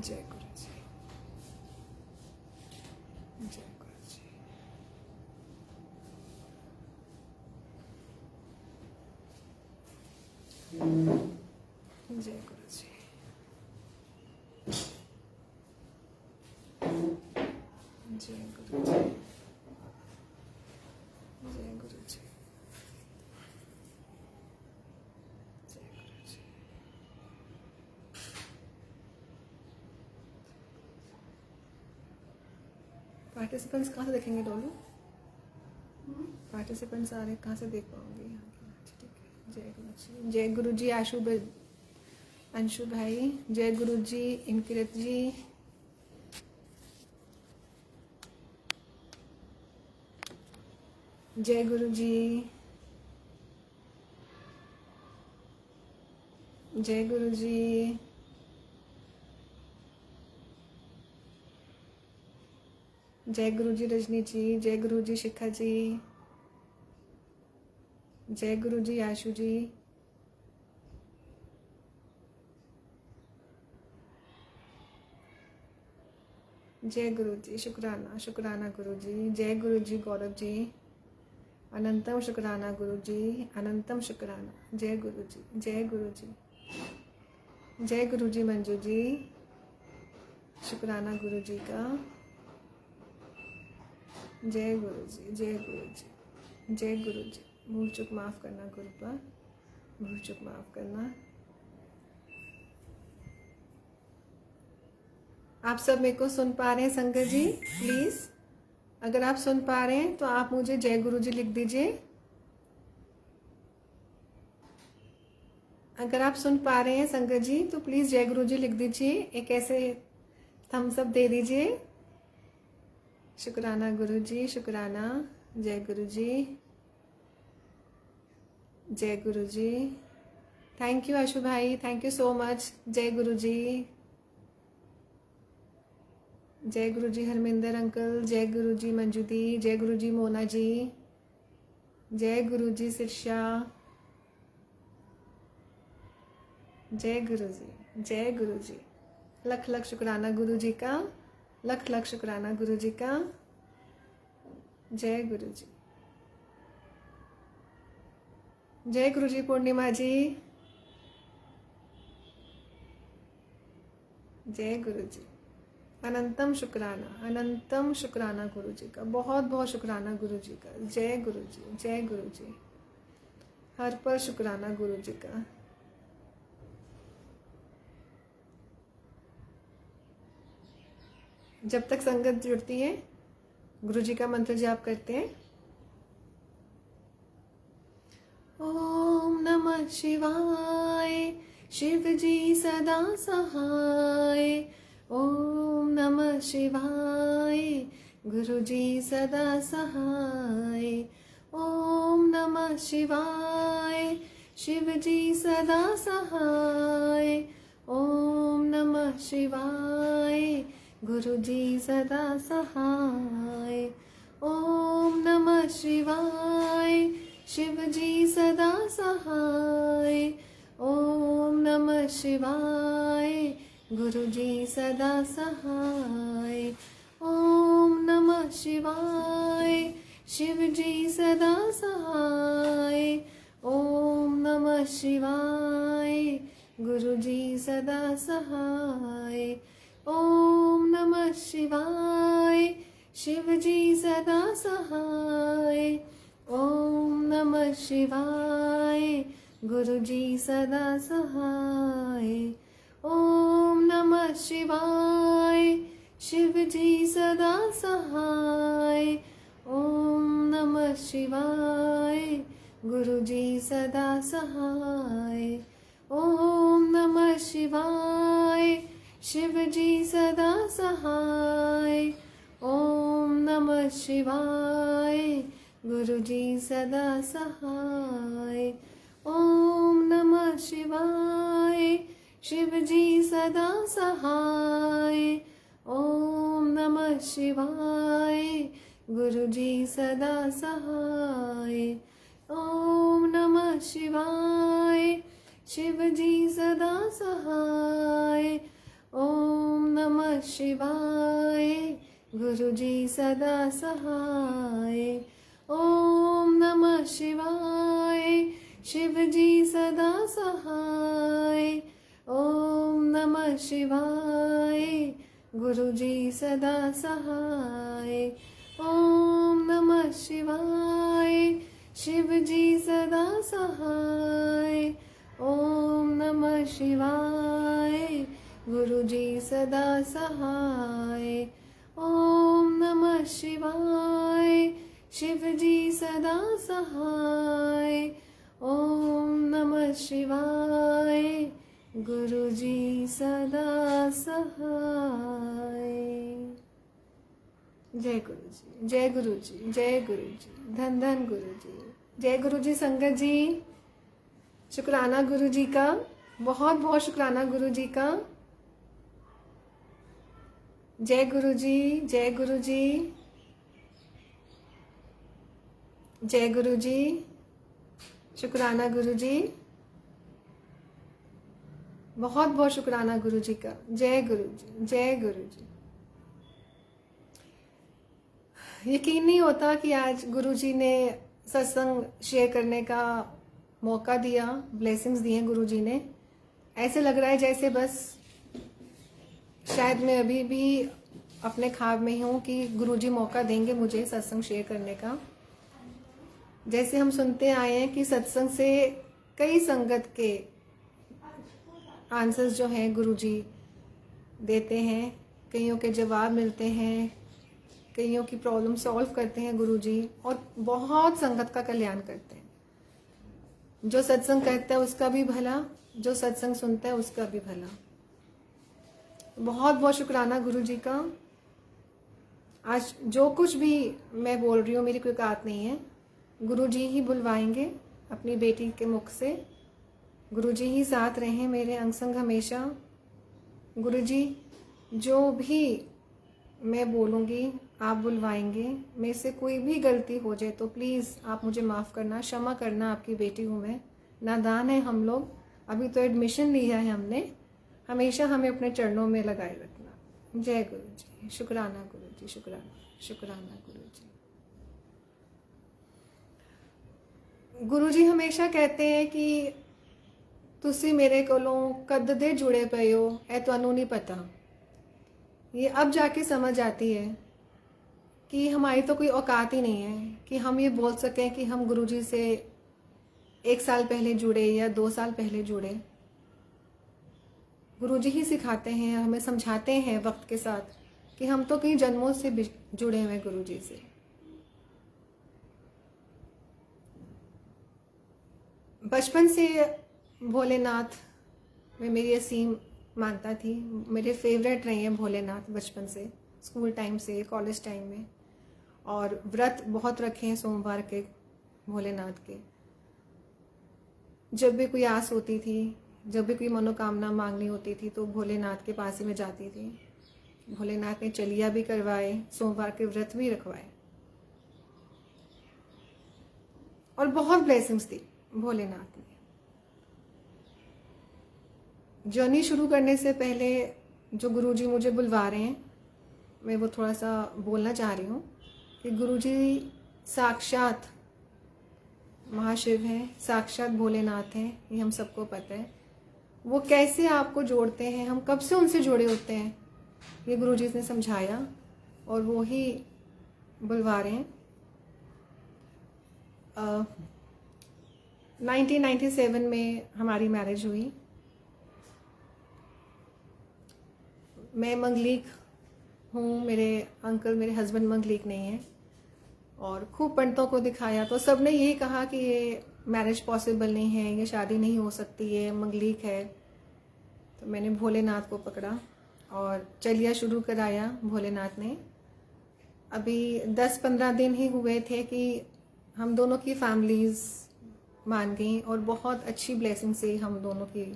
जय गुरु जी, जय गुरु जी, जय गुरु जी, जय गुरु जी, जय गुरु जी, जय गुरु जी। पार्टिसिपेंट्स कहाँ से देखेंगे डोलू? पार्टिसिपेंट्स आ रहे कहाँ से देख पाओगे यहाँ के? अच्छा ठीक है। जय गुरु जी, जय गुरु जी। अंशु भाई, जय गुरु जी। इनकिरत जी, जय गुरु जी, जय गुरु जी, जय गुरु जी। रजनी जी, जय गुरु जी। शिखा जी, जय गुरु जी। आशु जी, जय गुरु जी। शुक्राना शुक्राना गुरु जी। जय गुरु जी। गौरव जी, अनंतम शुक्राना गुरु जी, अनंतम शुक्राना। जय गुरु जी, जय गुरु जी, जय गुरु जी। मंजू जी, शुक्राना गुरु जी का। जय गुरु जी, जय गुरु जी, जय गुरु जी। भूल चूक माफ़ करना गुरु पर, भूल चूक माफ़ करना। आप सब मेरे को सुन पा रहे हैं संगत जी? प्लीज़ अगर आप सुन पा रहे हैं तो आप मुझे जय गुरु जी लिख दीजिए। अगर आप सुन पा रहे हैं संगत जी तो प्लीज़ जय गुरु जी लिख दीजिए, एक ऐसे थम्स अप दे दीजिए। शुक्राना गुरु जी, शुक्राना। जय गुरु जी, जय गुरु जी। थैंक यू आशु भाई, थैंक यू सो मच। जय गुरु जी, जय गुरु जी। हरमिंदर अंकल, जय गुरु जी। मंजू दी, जय गुरु जी। मोना जी, जय गुरु जी। सिरशा, जय गुरु जी, जय गुरु जी। लख लख शुक्राना गुरु जी का, लख लख शुक्राना गुरु जी का। जय गुरु जी, जय गुरु जी। पूर्णिमा जी, जय गुरु जी। अनंतम शुक्राना, अनंतम शुक्राना गुरु जी का, बहुत बहुत शुक्राना गुरु जी का। जय गुरु जी, जय गुरु जी। हर पर शुक्राना गुरु जी का। जब तक संगत जुड़ती है गुरु जी का मंत्र जाप करते हैं। ओम नमः शिवाय, शिव जी सदा सहाय। ओम नमः शिवाय, गुरु जी सदा सहाय। ओम नमः शिवाय, शिव जी सदा सहाय। ओम नमः शिवाय, गुरु जी सदा सहाय। ओम नमः शिवाय, शिव जी सदा सहाय। ओम नमः शिवाय, गुरु जी सदा सहाय। ओम नमः शिवाय, शिव जी सदा सहाय। ओम नमः शिवाय, गुरु जी सदा सहाय। ओम नमः शिवाय, शिव जी सदा सहाय। ओम नमः शिवाय, गुरु जी सदा सहाय। ओम नमः शिवाय, शिव जी सदा सहाय। ओम नमः शिवाय, गुरु जी सदा सहाय। ओम नमः शिवाय, शिव जी सदा सहाय। ओम नमः शिवाय, गुरु जी सदा सहाय। ओम नमः शिवाय, शिव जी सदा सहाय। ओम नमः शिवाय, गुरु जी सदा सहाय। ओम नमः शिवाय, शिव जी सदा सहाय। ओम नमः शिवाय गुरुजी सदा सहाय। ओम नमः शिवाय शिवजी सदा सहाय। ओम नमः शिवाय गुरुजी सदा सहाय। ओम नमः शिवाय शिवजी सदा सहाय। ओम नमः शिवाय गुरुजी सदा सहाय। ओम नमः शिवाय शिवजी सदा सहाय। ओम नमः शिवाय गुरुजी सदा सहाय। जय गुरुजी, जय गुरुजी, जय गुरुजी, धन धन गुरुजी। जय गुरुजी संगत जी, शुक्राना गुरुजी का, बहुत बहुत शुक्राना गुरुजी का। जय गुरुजी, जय गुरुजी, जय गुरुजी, शुक्राना गुरुजी, बहुत बहुत शुक्राना गुरुजी का। जय गुरुजी, जय गुरुजी। यकीन नहीं होता कि आज गुरुजी ने सत्संग शेयर करने का मौका दिया, ब्लेसिंग्स दिए गुरुजी ने। ऐसे लग रहा है जैसे बस शायद मैं अभी भी अपने ख्वाब में हूँ कि गुरुजी मौका देंगे मुझे सत्संग शेयर करने का। जैसे हम सुनते आए हैं कि सत्संग से कई संगत के आंसर्स जो हैं गुरुजी देते हैं, कईयों के जवाब मिलते हैं, कईयों की प्रॉब्लम सॉल्व करते हैं गुरुजी, और बहुत संगत का कल्याण करते हैं। जो सत्संग करता है उसका भी भला, जो सत्संग सुनता है उसका भी भला। बहुत बहुत शुक्राना गुरुजी का। आज जो कुछ भी मैं बोल रही हूँ मेरी कोई औकात नहीं है, गुरुजी ही बुलवाएंगे अपनी बेटी के मुख से। गुरुजी ही साथ रहें मेरे अंग संग हमेशा। गुरुजी जो भी मैं बोलूँगी आप बुलवाएंगे। मेरे से कोई भी गलती हो जाए तो प्लीज़ आप मुझे माफ़ करना, क्षमा करना। आपकी बेटी हूँ मैं, नादान है हम लोग, अभी तो एडमिशन लिया है हमने। हमेशा हमें अपने चरणों में लगाए रखना। जय गुरुजी, शुक्राना गुरुजी, शुक्राना, शुक्राना गुरुजी। गुरुजी हमेशा कहते हैं कि तुसी मेरे कोलों कद दे जुड़े पे हो, ए तुहानू नहीं पता। ये अब जाके समझ आती है कि हमारी तो कोई औकात ही नहीं है कि हम ये बोल सकें कि हम गुरुजी से 1 साल पहले जुड़े या 2 साल पहले जुड़े। गुरुजी ही सिखाते हैं, हमें समझाते हैं वक्त के साथ कि हम तो कई जन्मों से जुड़े हुए गुरुजी से। बचपन से भोलेनाथ में मेरी असीम मानता थी। मेरे फेवरेट रहे हैं भोलेनाथ बचपन से, स्कूल टाइम से, कॉलेज टाइम में। और व्रत बहुत रखे हैं सोमवार के भोलेनाथ के। जब भी कोई आस होती थी, जब भी कोई मनोकामना मांगनी होती थी तो भोलेनाथ के पास ही मैं जाती थी। भोलेनाथ ने चलिया भी करवाए, सोमवार के व्रत भी रखवाए और बहुत ब्लेसिंग्स दी भोलेनाथ ने। जर्नी शुरू करने से पहले जो गुरुजी मुझे बुलवा रहे हैं, मैं वो थोड़ा सा बोलना चाह रही हूँ कि गुरुजी साक्षात महाशिव हैं, साक्षात भोलेनाथ हैं, ये हम सबको पता है। वो कैसे आपको जोड़ते हैं, हम कब से उनसे जुड़े होते हैं, ये गुरुजी ने समझाया और वो ही बुलवा रहे हैं। 1997 में हमारी मैरिज हुई। मैं मंगलीक हूँ, मेरे अंकल, मेरे हस्बैंड मंगलीक नहीं है। और खूब पंडितों को दिखाया तो सब ने यही कहा कि ये मैरिज पॉसिबल नहीं है, ये शादी नहीं हो सकती है, मंगलीक है। तो मैंने भोलेनाथ को पकड़ा और चलिया शुरू कराया भोलेनाथ ने। अभी 10-15 दिन ही हुए थे कि हम दोनों की फैमिलीज़ मान गई और बहुत अच्छी ब्लेसिंग से हम दोनों की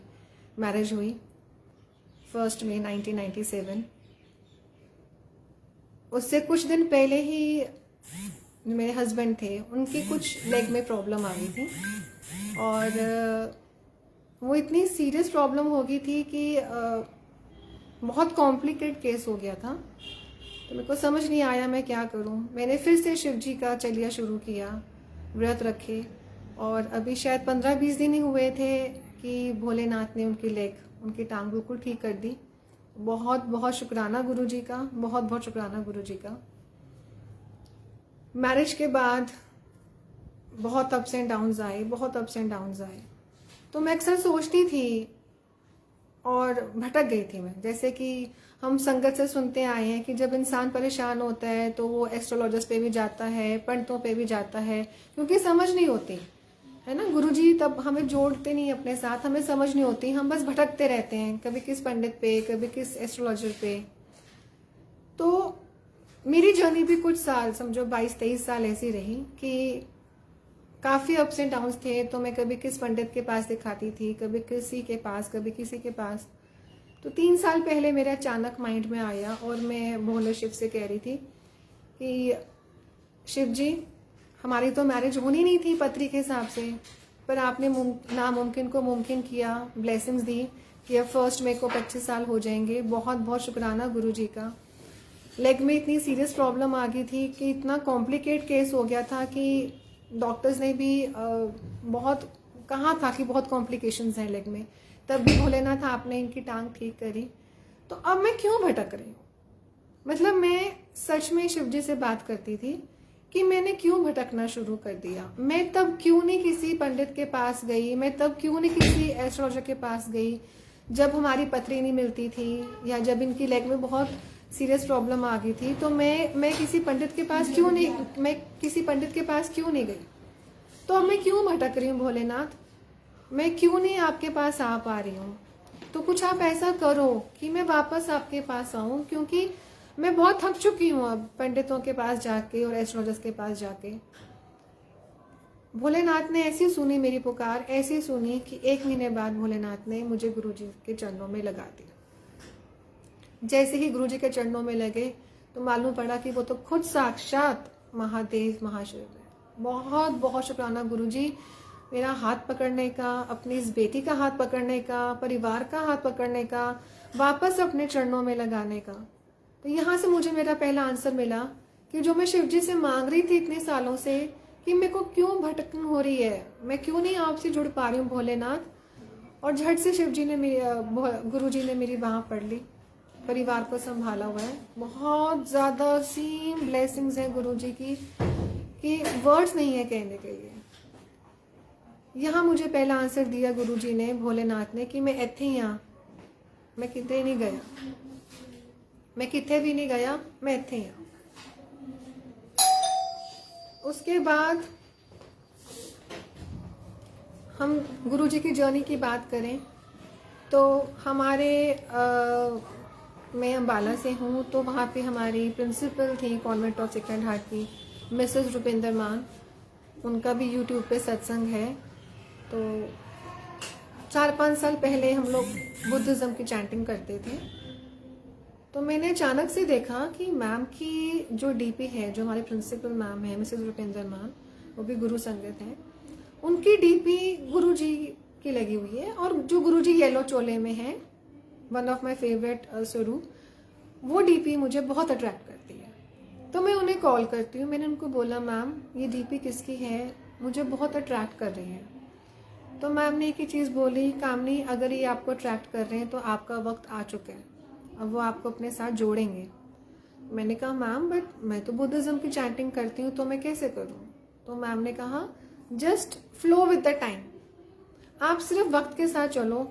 मैरिज हुई 1 मई 1997। उससे कुछ दिन पहले ही मेरे हस्बैंड थे, उनकी कुछ लेग में प्रॉब्लम आ गई थी और वो इतनी सीरियस प्रॉब्लम हो गई थी कि बहुत कॉम्प्लिकेट केस हो गया था, तो मेरे को समझ नहीं आया मैं क्या करूं। मैंने फिर से शिव जी का चलिया शुरू किया, व्रत रखे, और अभी शायद 15-20 दिन ही हुए थे कि भोलेनाथ ने उनकी लेग, उनकी टांग बिल्कुल ठीक कर दी। बहुत बहुत शुक्राना गुरु जी का, बहुत बहुत शुक्राना गुरु जी का। मैरिज के बाद बहुत अप्स एंड डाउन्स आए, बहुत अप्स एंड डाउन्स आए। तो मैं अक्सर सोचती थी और भटक गई थी मैं। जैसे कि हम संगत से सुनते आए हैं कि जब इंसान परेशान होता है तो वो एस्ट्रोलॉजर्स पे भी जाता है, पंडितों पे भी जाता है, क्योंकि समझ नहीं होती है ना। गुरुजी तब हमें जोड़ते नहीं अपने साथ, हमें समझ नहीं होती, हम बस भटकते रहते हैं, कभी किस पंडित पे, कभी किस एस्ट्रोलॉजर पे। तो मेरी जर्नी भी कुछ साल, समझो 22-23 साल ऐसी रही कि काफ़ी अप्स एंड डाउन्स थे। तो मैं कभी किस पंडित के पास दिखाती थी, कभी किसी के पास, कभी किसी के पास। तो 3 साल पहले मेरे अचानक माइंड में आया और मैं भोले शिव से कह रही थी कि शिव जी, हमारी तो मैरिज होनी नहीं थी पत्री के हिसाब से, पर आपने नामुमकिन को मुमकिन किया, ब्लेसिंग्स दी कि अब फर्स्ट मेरे को 25 साल हो जाएंगे। बहुत बहुत शुक्राना गुरु जी का। लेग में इतनी सीरियस प्रॉब्लम आ गई थी कि इतना कॉम्प्लिकेट केस हो गया था कि डॉक्टर्स ने भी बहुत कहा था कि बहुत कॉम्प्लिकेशंस हैं लेग में। तब भी भोलेनाथ आपने इनकी टांग ठीक करी। तो अब मैं क्यों भटक रही हूँ? मतलब मैं सच में शिव जी से बात करती थी कि मैंने क्यों भटकना शुरू कर दिया। मैं तब क्यों नहीं किसी पंडित के पास गई, मैं तब क्यों नहीं किसी एस्ट्रोलॉजर के पास गई जब हमारी पत्री नहीं मिलती थी, या जब इनकी लेग में बहुत सीरियस प्रॉब्लम आ गई थी। तो मैं किसी पंडित के पास क्यों नहीं गई? तो अब मैं क्यों भटक रही हूँ भोलेनाथ? मैं क्यों नहीं आपके पास आ पा रही हूँ? तो कुछ आप ऐसा करो कि मैं वापस आपके पास आऊँ, क्योंकि मैं बहुत थक चुकी हूँ अब पंडितों के पास जाके और एस्ट्रोलॉजर्स के पास जाके। भोलेनाथ ने ऐसी सुनी मेरी पुकार, ऐसी सुनी कि 1 महीने बाद भोलेनाथ ने मुझे गुरुजी के चरणों में लगा दिया। जैसे ही गुरुजी के चरणों में लगे तो मालूम पड़ा कि वो तो खुद साक्षात महादेव महाशिव है। बहुत बहुत शुक्राना गुरुजी, मेरा हाथ पकड़ने का, अपनी इस बेटी का हाथ पकड़ने का, परिवार का हाथ पकड़ने का, वापस अपने चरणों में लगाने का। तो यहाँ से मुझे मेरा पहला आंसर मिला कि जो मैं शिव जी से मांग रही थी इतने सालों से कि मेरे को क्यों भटकन हो रही है, मैं क्यों नहीं आपसे जुड़ पा रही हूँ भोलेनाथ। और झट से शिव जी ने गुरु जी ने मेरी बाह पकड़ ली, परिवार को संभाला हुआ है। बहुत ज़्यादा सीम ब्लेसिंग्स हैं गुरु जी की कि वर्ड्स नहीं है कहने के लिए। यहाँ मुझे पहला आंसर दिया गुरु जी ने, भोलेनाथ ने, कि मैं इत्थे ही हाँ, मैं कितने नहीं गया, मैं कितने भी नहीं गया, मैं इत्थे ही हाँ। उसके बाद हम गुरु जी की जर्नी की बात करें तो हमारे मैं अम्बाला से हूँ, तो वहाँ पे हमारी प्रिंसिपल थी कॉन्वेंट ऑफ सेक्रेड हार्ट की, मिसेस रुपिंदर मान। उनका भी यूट्यूब पे सत्संग है। तो 4-5 साल पहले हम लोग बुद्धिज़्म की चैंटिंग करते थे। तो मैंने अचानक से देखा कि मैम की जो डीपी है, जो हमारे प्रिंसिपल मैम है मिसेस रुपिंदर मान, वो भी गुरु संगत हैं, उनकी डीपी गुरुजी की लगी हुई है। और जो गुरुजी येलो चोले में है, वन ऑफ माय फेवरेट स्वरूप, वो डीपी मुझे बहुत अट्रैक्ट करती है। तो मैं उन्हें कॉल करती हूँ। मैंने उनको बोला, मैम ये डीपी किसकी है, मुझे बहुत अट्रैक्ट कर रही है। तो मैम ने एक ही चीज़ बोली, कामनी अगर ये आपको अट्रैक्ट कर रहे हैं तो आपका वक्त आ चुका है, अब वो आपको अपने साथ जोड़ेंगे। मैंने कहा मैम बट मैं तो बुद्धिज़्म की चैंटिंग करती हूँ, तो मैं कैसे करूँ? तो मैम ने कहा just flow with the time, आप सिर्फ वक्त के साथ चलो,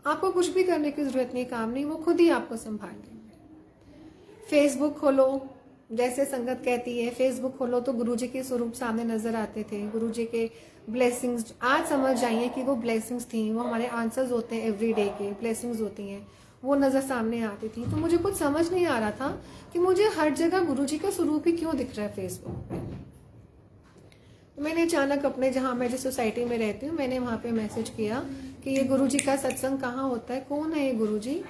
आपको कुछ भी करने की ज़रूरत नहीं, काम नहीं, वो खुद ही आपको संभाल लेंगे। फेसबुक खोलो, जैसे संगत कहती है फेसबुक खोलो तो गुरुजी के स्वरूप सामने नजर आते थे, गुरुजी के ब्लेसिंग्स। आज समझ जाइए कि वो ब्लेसिंग्स थी, वो हमारे आंसर्स होते हैं एवरी डे के, ब्लेसिंग्स होती हैं, वो नज़र सामने आती थी। तो मुझे कुछ समझ नहीं आ रहा था कि मुझे हर जगह गुरुजी का स्वरूप ही क्यों दिख रहा है फेसबुक पे। तो मैंने अचानक अपने, जहाँ मैं जिस सोसाइटी में रहती हूँ, मैंने वहाँ पे मैसेज किया कि ये गुरुजी का सत्संग कहाँ होता है, कौन है ये गुरुजी,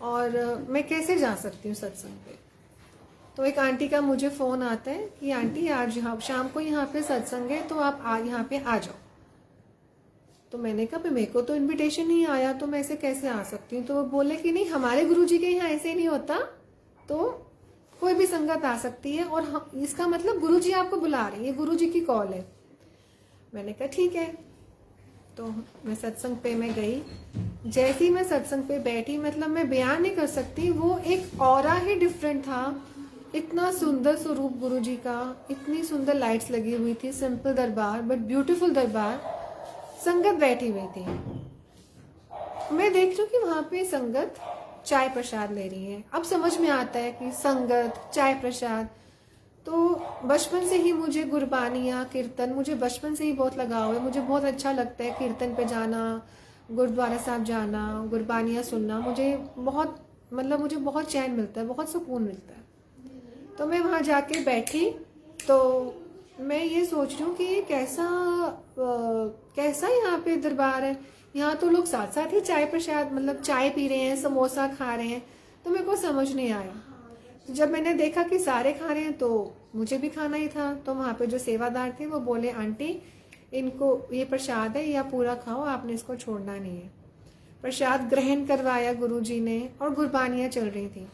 और मैं कैसे जा सकती हूँ सत्संग पे। तो एक आंटी का मुझे फ़ोन आता है कि आंटी आज यहाँ शाम को यहाँ पे सत्संग है, तो आप यहाँ पे आ जाओ। तो मैंने कहा मेरे को तो इनविटेशन नहीं आया, तो मैं ऐसे कैसे आ सकती हूँ। तो वो बोले कि नहीं, हमारे गुरुजी के यहाँ ऐसे नहीं होता, तो कोई भी संगत आ सकती है, और इसका मतलब गुरुजी आपको बुला रहे हैं, ये गुरुजी की कॉल है। मैंने कहा ठीक है। तो मैं सत्संग पे मैं गई। जैसे ही मैं सत्संग पे बैठी, मतलब मैं बयान नहीं कर सकती, वो एक ऑरा ही डिफरेंट था। इतना सुंदर स्वरूप गुरुजी का, इतनी सुंदर लाइट्स लगी हुई थी, सिंपल दरबार बट ब्यूटीफुल दरबार। संगत बैठी हुई थी। मैं देख रही हूँ कि वहां पे संगत चाय प्रसाद ले रही है। अब समझ में आता है कि संगत, चाय प्रसाद, तो बचपन से ही मुझे गुरबानियाँ, कीर्तन, मुझे बचपन से ही बहुत लगाव है। मुझे बहुत अच्छा लगता है कीर्तन पे जाना, गुरुद्वारा साहब जाना, गुरबानियाँ सुनना। मुझे बहुत, मतलब मुझे बहुत चैन मिलता है, बहुत सुकून मिलता है। तो मैं वहाँ जाके बैठी, तो मैं ये सोच रही हूँ कि ये कैसा यहाँ पे दरबार है। यहाँ तो लोग साथ साथ ही चाय प्रसाद, मतलब चाय पी रहे हैं, समोसा खा रहे हैं। तो मेरे को समझ नहीं आया। जब मैंने देखा कि सारे खा रहे हैं, तो मुझे भी खाना ही था। तो वहाँ पे जो सेवादार थे वो बोले, आंटी इनको ये प्रसाद है, या पूरा खाओ, आपने इसको छोड़ना नहीं है। प्रसाद ग्रहण करवाया गुरुजी ने, और गुरबानियाँ चल रही थी।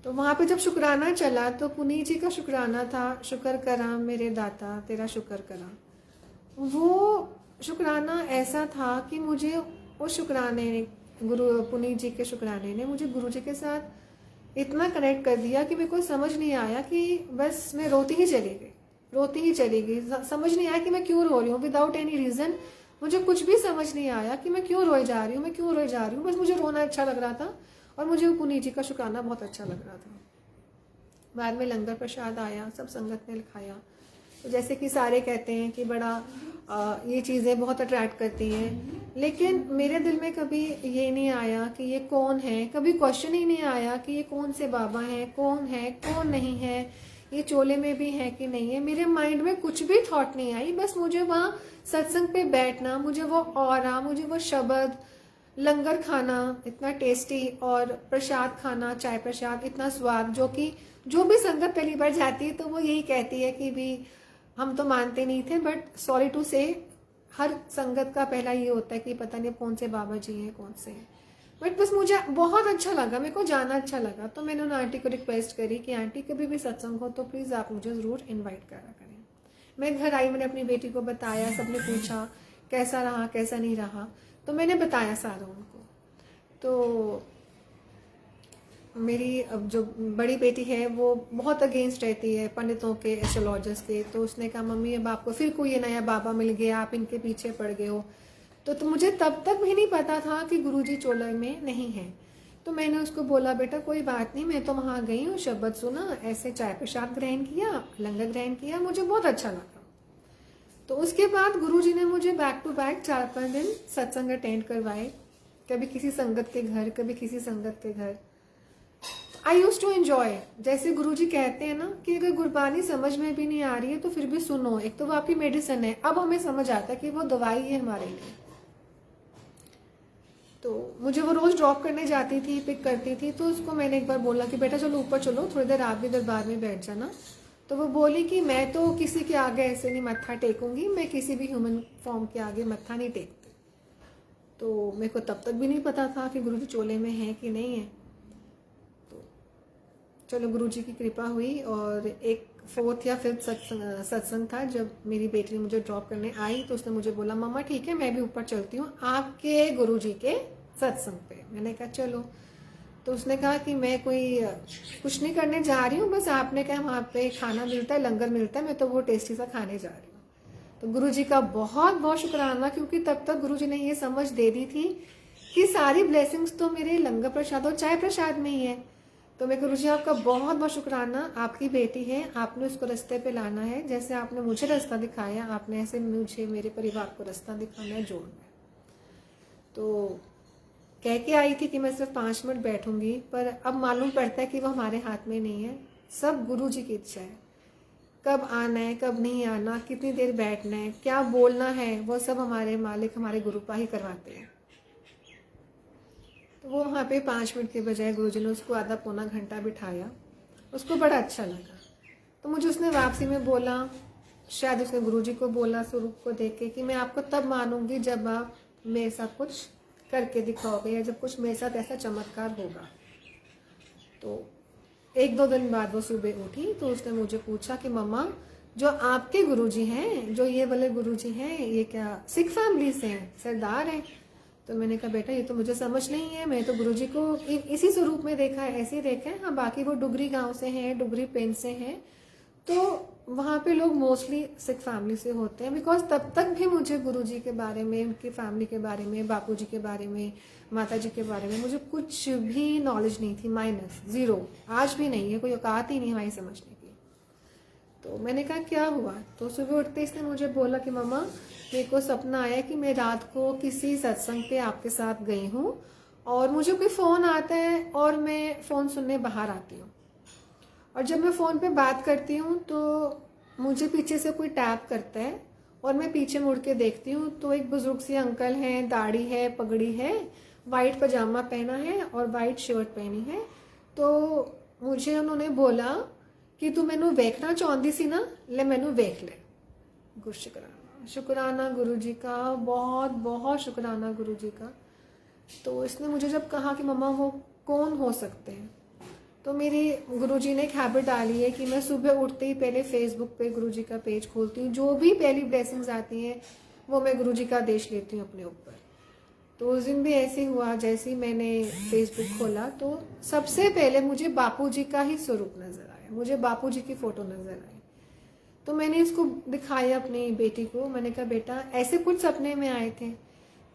तो वहाँ पे जब शुक्राना चला, तो पुनीत जी का शुक्राना था, शुक्र करा मेरे दाता तेरा शुक्र करा। वो शुक्राना ऐसा था कि मुझे उस शुक्राने ने, गुरु पुनीत जी के शुक्राने ने मुझे गुरु जी के साथ इतना कनेक्ट कर दिया कि मेरे को समझ नहीं आया, कि बस मैं रोती ही चली गई। समझ नहीं आया कि मैं क्यों रो रही हूँ, विदाउट एनी रीज़न। मुझे कुछ भी समझ नहीं आया कि मैं क्यों रोए जा रही हूँ, बस मुझे रोना अच्छा लग रहा था, और मुझे वो पुनीत जी का शुक्राना बहुत अच्छा लग रहा था। बाद में लंगर प्रसाद आया, सब संगत ने खाया। तो जैसे कि सारे कहते हैं कि बड़ा ये चीज़ें बहुत अट्रैक्ट करती हैं, लेकिन मेरे दिल में कभी ये नहीं आया कि ये कौन है। कभी क्वेश्चन ही नहीं आया कि ये कौन से बाबा हैं, कौन नहीं है, ये चोले में भी है कि नहीं है। मेरे माइंड में कुछ भी थॉट नहीं आई। बस मुझे वहाँ सत्संग पे बैठना, मुझे वो ऑरा, मुझे वो शब्द, लंगर खाना इतना टेस्टी, और प्रसाद खाना, चाय प्रसाद इतना स्वाद, जो कि जो भी संगत पहली बार जाती है तो वो यही कहती है कि भी हम तो मानते नहीं थे, बट सॉरी टू से हर संगत का पहला ये होता है कि पता नहीं कौन से बाबा जी हैं, कौन से हैं। बट बस मुझे बहुत अच्छा लगा, मेरे को जाना अच्छा लगा। तो मैंने उन आंटी को रिक्वेस्ट करी कि आंटी कभी भी सत्संग हो तो प्लीज़ आप मुझे ज़रूर इन्वाइट करा करें। मैं घर आई, मैंने अपनी बेटी को बताया, सबने पूछा कैसा रहा कैसा नहीं रहा, तो मैंने बताया सारा उनको। तो मेरी अब जो बड़ी बेटी है वो बहुत अगेंस्ट रहती है पंडितों के, एस्ट्रोलॉजर्स के। तो उसने कहा मम्मी अब आपको फिर कोई नया बाबा मिल गया, आप इनके पीछे पड़ गए हो। तो मुझे तब तक भी नहीं पता था कि गुरुजी चोला में नहीं है। तो मैंने उसको बोला बेटा कोई बात नहीं, मैं तो वहाँ गई हूँ, शब्द सुना, ऐसे चाय प्रसाद ग्रहण किया, लंगर ग्रहण किया, मुझे बहुत अच्छा लगा। तो उसके बाद गुरुजी ने मुझे बैक टू बैक 4-5 दिन सत्संग अटेंड करवाए, कभी किसी संगत के घर, कभी किसी संगत के घर। आई यूज टू एंजॉय। जैसे गुरुजी कहते हैं ना कि अगर गुरबानी समझ में भी नहीं आ रही है तो फिर भी सुनो, एक तो वो आपकी मेडिसिन है। अब हमें समझ आता है कि वो दवाई है हमारे लिए। तो मुझे वो रोज ड्रॉप करने जाती थी, पिक करती थी। तो उसको मैंने एक बार बोला कि बेटा चलो ऊपर चलो, थोड़ी देर आप भी दरबार में बैठ जाना। तो वो बोली कि मैं तो किसी के आगे ऐसे नहीं मत्था टेकूंगी, मैं किसी भी ह्यूमन फॉर्म के आगे मत्था नहीं टेकती। तो मेरे को तब तक भी नहीं पता था कि गुरुजी चोले में है कि नहीं है। तो चलो गुरुजी की कृपा हुई, और एक 4th या 5th सत्संग था जब मेरी बेटी मुझे ड्रॉप करने आई। तो उसने मुझे बोला मम्मा ठीक है मैं भी ऊपर चलती हूँ आपके गुरुजी के सत्संग पे। मैंने कहा चलो। तो उसने कहा कि मैं कोई कुछ नहीं करने जा रही हूँ, बस आपने कहा वहाँ पे खाना मिलता है, लंगर मिलता है, मैं तो वो टेस्टी सा खाने जा रही हूँ। तो गुरुजी का बहुत बहुत शुक्राना, क्योंकि तब तक गुरुजी ने ये समझ दे दी थी कि सारी ब्लेसिंग्स तो मेरे लंगर प्रसाद और चाय प्रसाद में ही है। तो मैं गुरुजी आपका बहुत बहुत शुक्राना, आपकी बेटी है, आपने उसको रास्ते पे लाना है। जैसे आपने मुझे रास्ता दिखाया, आपने ऐसे मुझे, मेरे परिवार को रास्ता दिखाना है, जोड़ना है। तो कह के आई थी कि मैं सिर्फ 5 मिनट बैठूंगी, पर अब मालूम पड़ता है कि वो हमारे हाथ में नहीं है। सब गुरुजी की इच्छा है, कब आना है कब नहीं आना, कितनी देर बैठना है, क्या बोलना है, वो सब हमारे मालिक, हमारे गुरुपा ही करवाते हैं। तो वो वहाँ पे 5 मिनट के बजाय गुरुजी ने उसको आधा पौना घंटा बिठाया। उसको बड़ा अच्छा लगा। तो मुझे उसने वापसी में बोला शायद उसने गुरुजी को बोला स्वरूप को देख के कि मैं आपको तब मानूंगी जब आप मेरे साथ कुछ करके दिखाओगे या जब कुछ मेरे साथ ऐसा चमत्कार होगा। तो 1-2 दिन बाद वो सुबह उठी तो उसने मुझे पूछा कि मम्मा, जो आपके गुरुजी हैं, जो ये वाले गुरुजी हैं, ये क्या सिख फैमिली से हैं, सरदार हैं? तो मैंने कहा बेटा ये तो मुझे समझ नहीं है, मैं तो गुरुजी को इसी स्वरूप में देखा है, ऐसे ही देखा है। हाँ, बाकी वो डुगरी गांव से हैं, डुगरी पिंड से हैं, तो वहाँ पे लोग मोस्टली सिख फैमिली से होते हैं। बिकॉज तब तक भी मुझे गुरुजी के बारे में, उनकी फैमिली के बारे में, बापूजी के बारे में, माताजी के बारे में मुझे कुछ भी नॉलेज नहीं थी, माइनस, जीरो। आज भी नहीं है, कोई औकात ही नहीं हमारी समझने की। तो मैंने कहा क्या हुआ? तो सुबह उठते इसने मुझे बोला कि मम्मा, मेरे को सपना आया कि मैं रात को किसी सत्संग पे आपके साथ गई हूँ और मुझे कोई फ़ोन आता है और मैं फ़ोन सुनने बाहर आती हूँ, और जब मैं फ़ोन पे बात करती हूँ तो मुझे पीछे से कोई टैप करता है और मैं पीछे मुड़ के देखती हूँ तो एक बुजुर्ग सी अंकल हैं, दाढ़ी है, पगड़ी है, वाइट पजामा पहना है और वाइट शर्ट पहनी है। तो मुझे उन्होंने बोला कि तू मैनू वेखना चाहती सी ना, ले मैनू वेख ले। शुक्राना, शुक्राना गुरु जी का, बहुत बहुत शुक्राना गुरु जी का। तो इसने मुझे जब कहा कि मम्मा वो कौन हो सकते हैं, तो मेरी गुरुजी ने एक हैबिट डाली है कि मैं सुबह उठते ही पहले फेसबुक पे गुरुजी का पेज खोलती हूँ, जो भी पहली ब्लेसिंग्स आती हैं वो मैं गुरुजी का आदेश लेती हूँ अपने ऊपर। तो उस दिन भी ऐसे हुआ, जैसे ही मैंने फेसबुक खोला तो सबसे पहले मुझे बापूजी का ही स्वरूप नजर आया, मुझे बापूजी की फोटो नजर आई। तो मैंने इसको दिखाया अपनी बेटी को, मैंने कहा बेटा ऐसे कुछ सपने में आए थे।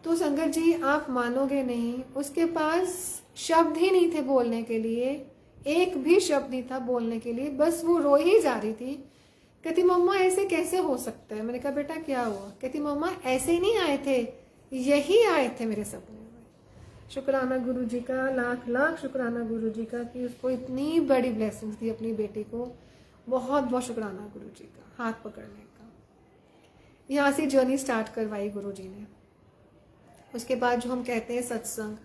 तो संगत जी आप मानोगे नहीं, उसके पास शब्द ही नहीं थे बोलने के लिए, एक भी शब्द नहीं था बोलने के लिए, बस वो रो ही जा रही थी। कहती मम्मा ऐसे कैसे हो सकता है? मैंने कहा बेटा क्या हुआ? कहती मम्मा ऐसे ही नहीं आए थे, यही आए थे मेरे सपने में। शुक्राना गुरु जी का, लाख लाख शुक्राना गुरु जी का कि उसको इतनी बड़ी ब्लेसिंग्स दी अपनी बेटी को। बहुत बहुत शुक्राना गुरु जी का, हाथ पकड़ने का। यहाँ से जर्नी स्टार्ट करवाई गुरु जी ने। उसके बाद जो हम कहते हैं सत्संग,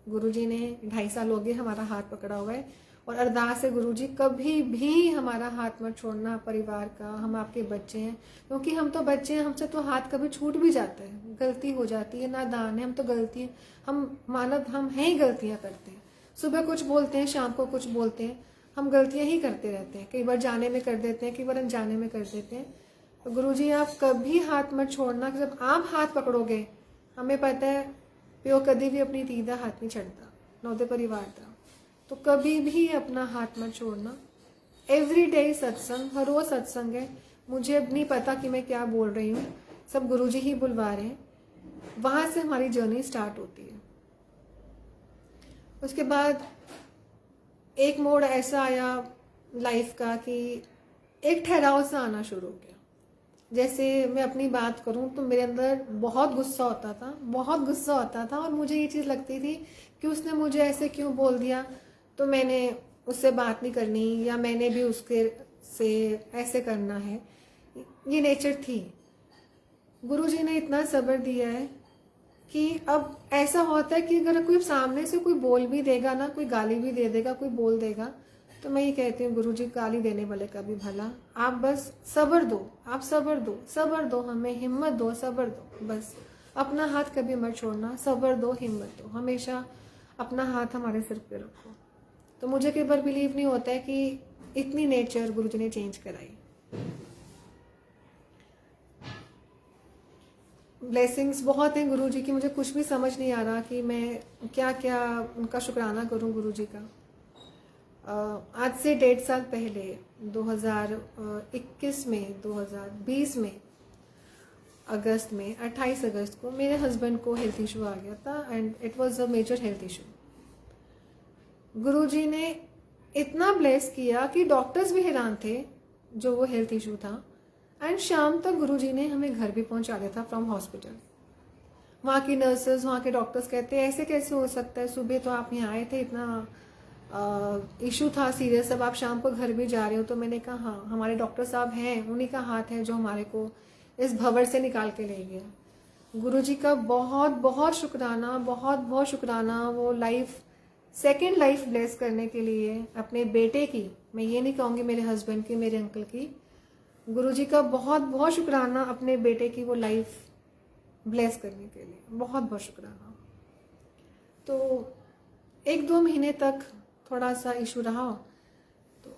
गुरुजी ने 2.5 साल हो गए हमारा हाथ पकड़ा हुआ है, और अरदास है गुरुजी कभी भी हमारा हाथ मत छोड़ना, परिवार का, हम आपके बच्चे हैं। क्योंकि हम तो बच्चे हैं, हमसे तो हाथ कभी छूट भी जाता है, गलती हो जाती है, नादान है हम तो, गलती, हम मानव, हम हैं ही, गलतियां करते हैं। सुबह कुछ बोलते हैं, शाम को कुछ बोलते हैं, हम गलतियां ही करते रहते हैं। कई बार जाने में कर देते हैं, कई बार अनजाने में कर देते हैं। तो गुरुजी आप कभी हाथ मत छोड़ना, जब आप हाथ पकड़ोगे, हमें पता है प्यो कभी भी अपनी धीदा हाथ नहीं छड़ता, नौदे परिवार था, तो कभी भी अपना हाथ मत छोड़ना। एवरी डे सत्संग, हर रोज सत्संग है। मुझे अब नहीं पता कि मैं क्या बोल रही हूँ, सब गुरुजी ही बुलवा रहे हैं। वहां से हमारी जर्नी स्टार्ट होती है। उसके बाद एक मोड़ ऐसा आया लाइफ का कि एक ठहराव सा आना शुरू हो गया। जैसे मैं अपनी बात करूं तो मेरे अंदर बहुत गुस्सा होता था, बहुत गुस्सा होता था, और मुझे ये चीज़ लगती थी कि उसने मुझे ऐसे क्यों बोल दिया, तो मैंने उससे बात नहीं करनी, या मैंने भी उसके से ऐसे करना है। ये नेचर थी। गुरुजी ने इतना सब्र दिया है कि अब ऐसा होता है कि अगर कोई सामने से कोई बोल भी देगा ना, कोई गाली भी दे देगा, कोई बोल देगा, तो मैं ये कहती हूँ गुरुजी गाली देने वाले का भी भला, आप बस सब्र दो, आप सब्र दो, सब्र दो, हमें हिम्मत दो, सब्र दो, बस अपना हाथ कभी मत छोड़ना, सब्र दो, हिम्मत दो, हमेशा अपना हाथ हमारे सिर पे रखो। तो मुझे कई बार बिलीव नहीं होता है कि इतनी नेचर गुरुजी ने चेंज कराई। ब्लेसिंग्स बहुत हैं गुरुजी की, मुझे कुछ भी समझ नहीं आ रहा कि मैं क्या क्या उनका शुक्राना करूं गुरुजी का। आज से 1.5 साल पहले 2021 में, 2020 में, अगस्त में, 28 अगस्त को मेरे हस्बैंड को हेल्थ इशू आ गया था, and it was a major health issue. Guruji ने इतना ब्लेस किया कि डॉक्टर्स भी हैरान थे जो वो हेल्थ इशू था, एंड शाम तक गुरुजी ने हमें घर भी पहुंचा दिया था फ्रॉम हॉस्पिटल। वहाँ की नर्सेज, वहाँ के डॉक्टर्स कहते हैं ऐसे कैसे हो सकता है, सुबह तो आप यहाँ आए थे, इतना इशू था सीरियस, अब आप शाम को घर भी जा रहे हो। तो मैंने कहा हाँ, हमारे डॉक्टर साहब हैं, उन्हीं का हाथ है जो हमारे को इस भंवर से निकाल के ले गया। गुरुजी का बहुत बहुत शुक्राना, बहुत बहुत शुक्राना। वो लाइफ, सेकेंड लाइफ ब्लेस करने के लिए अपने बेटे की, मैं ये नहीं कहूँगी मेरे हस्बैंड की, मेरे अंकल की, गुरुजी का बहुत बहुत शुक्राना अपने बेटे की वो लाइफ ब्लेस करने के लिए, बहुत बहुत शुक्राना। तो 1-2 महीने तक थोड़ा सा इशू रहा। तो